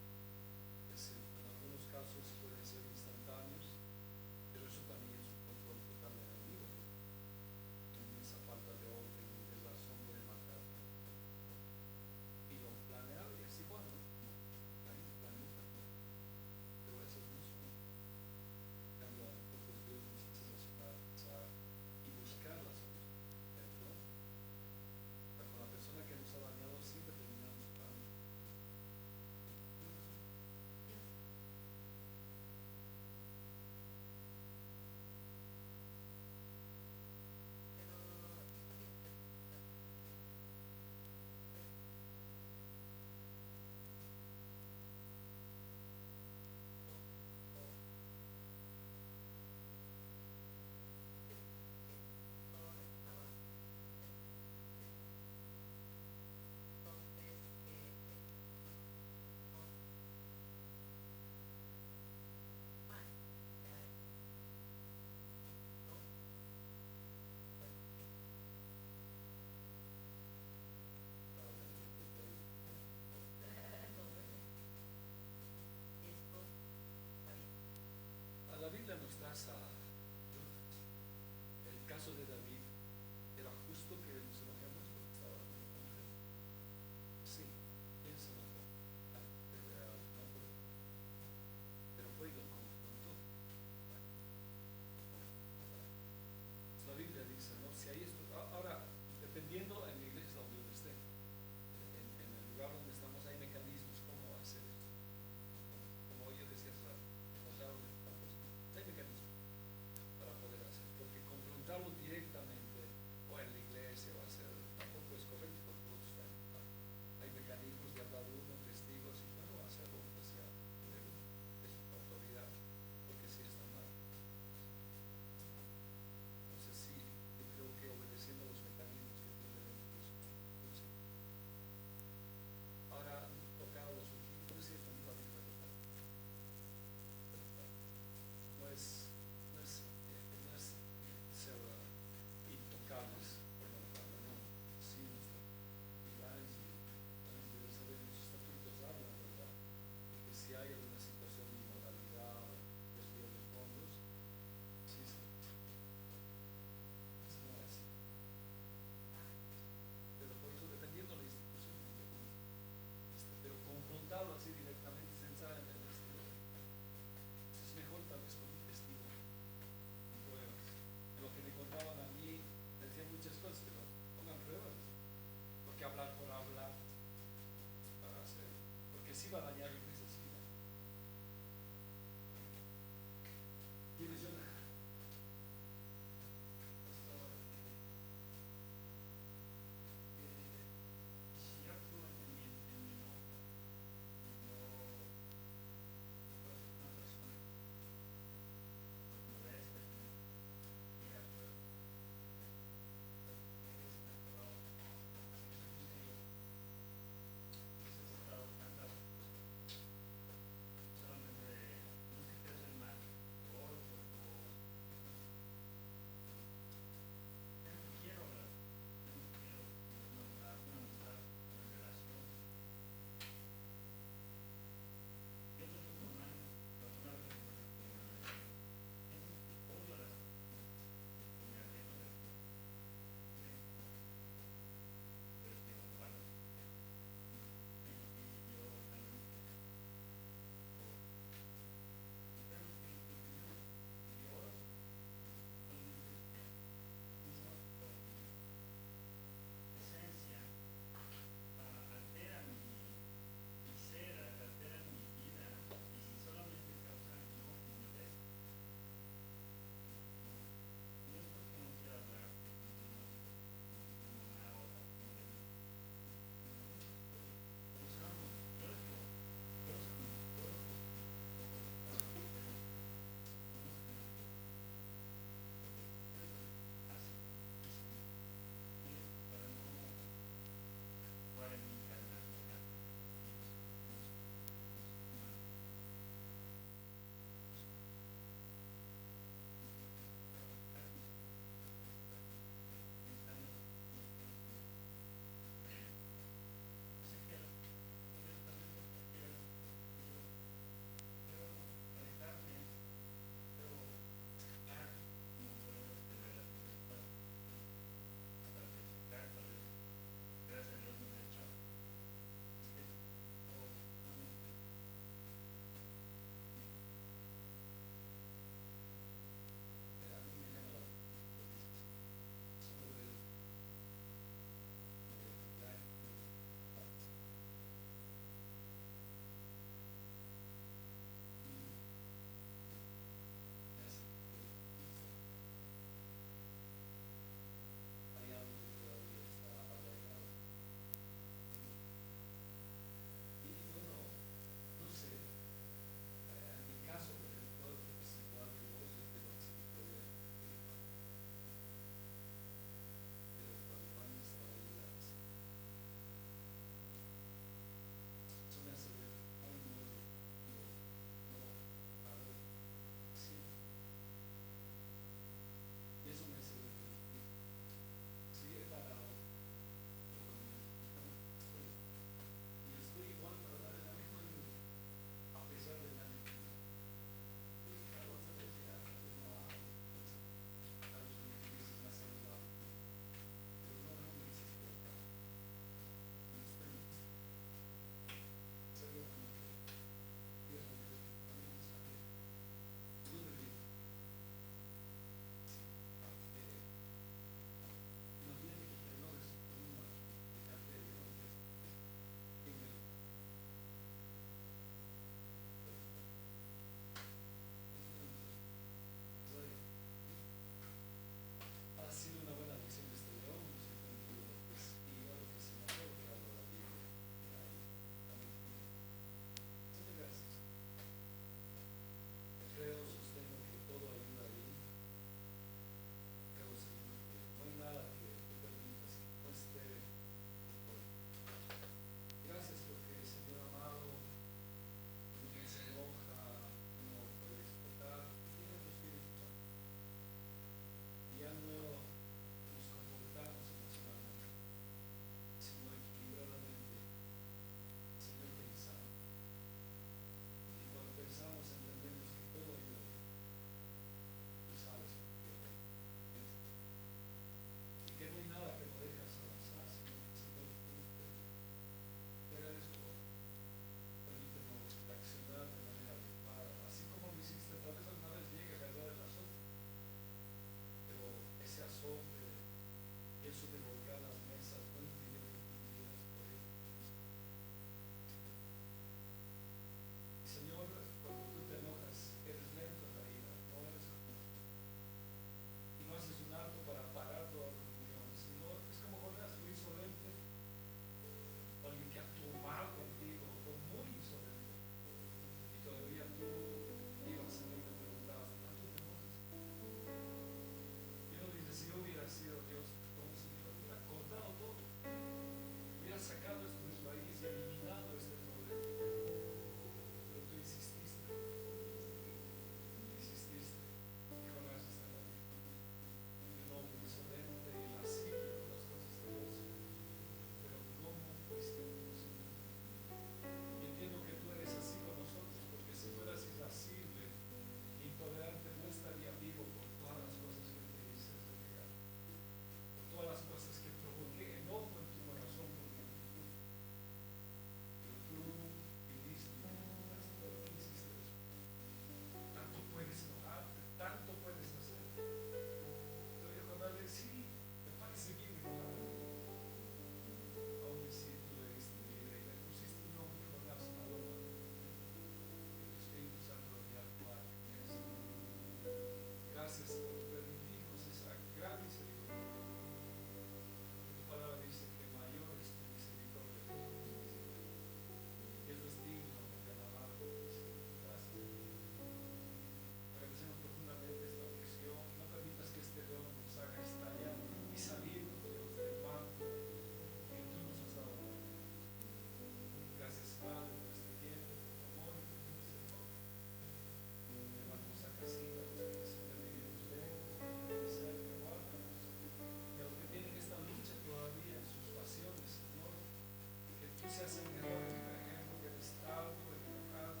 seas el mejor ejemplo, que eres alto, equivocado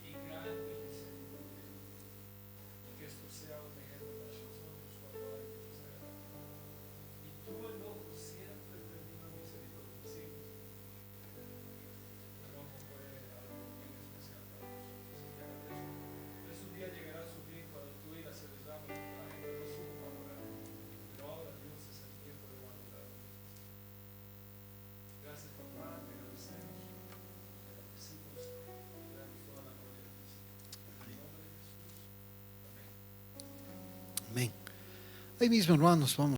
y grande, misericordia. Y que esto sea un ejemplo para nosotros cuando alguien nos haga daño. Y tú, enojo, siempre termina misericordia. Sí, enojo fue algo bien especial para nosotros. Y te agradezco. Entonces un día llegará su fin cuando tú irás a derramar, la gente no supo valorar. Pero ahora Dios es el tiempo de valorar. Gracias, papá, te agradecemos, te bendecimos y te damos toda la gloria a Cristo. En el nombre de Jesús. Amén. Amén. Ahí mismo, hermanos, vamos.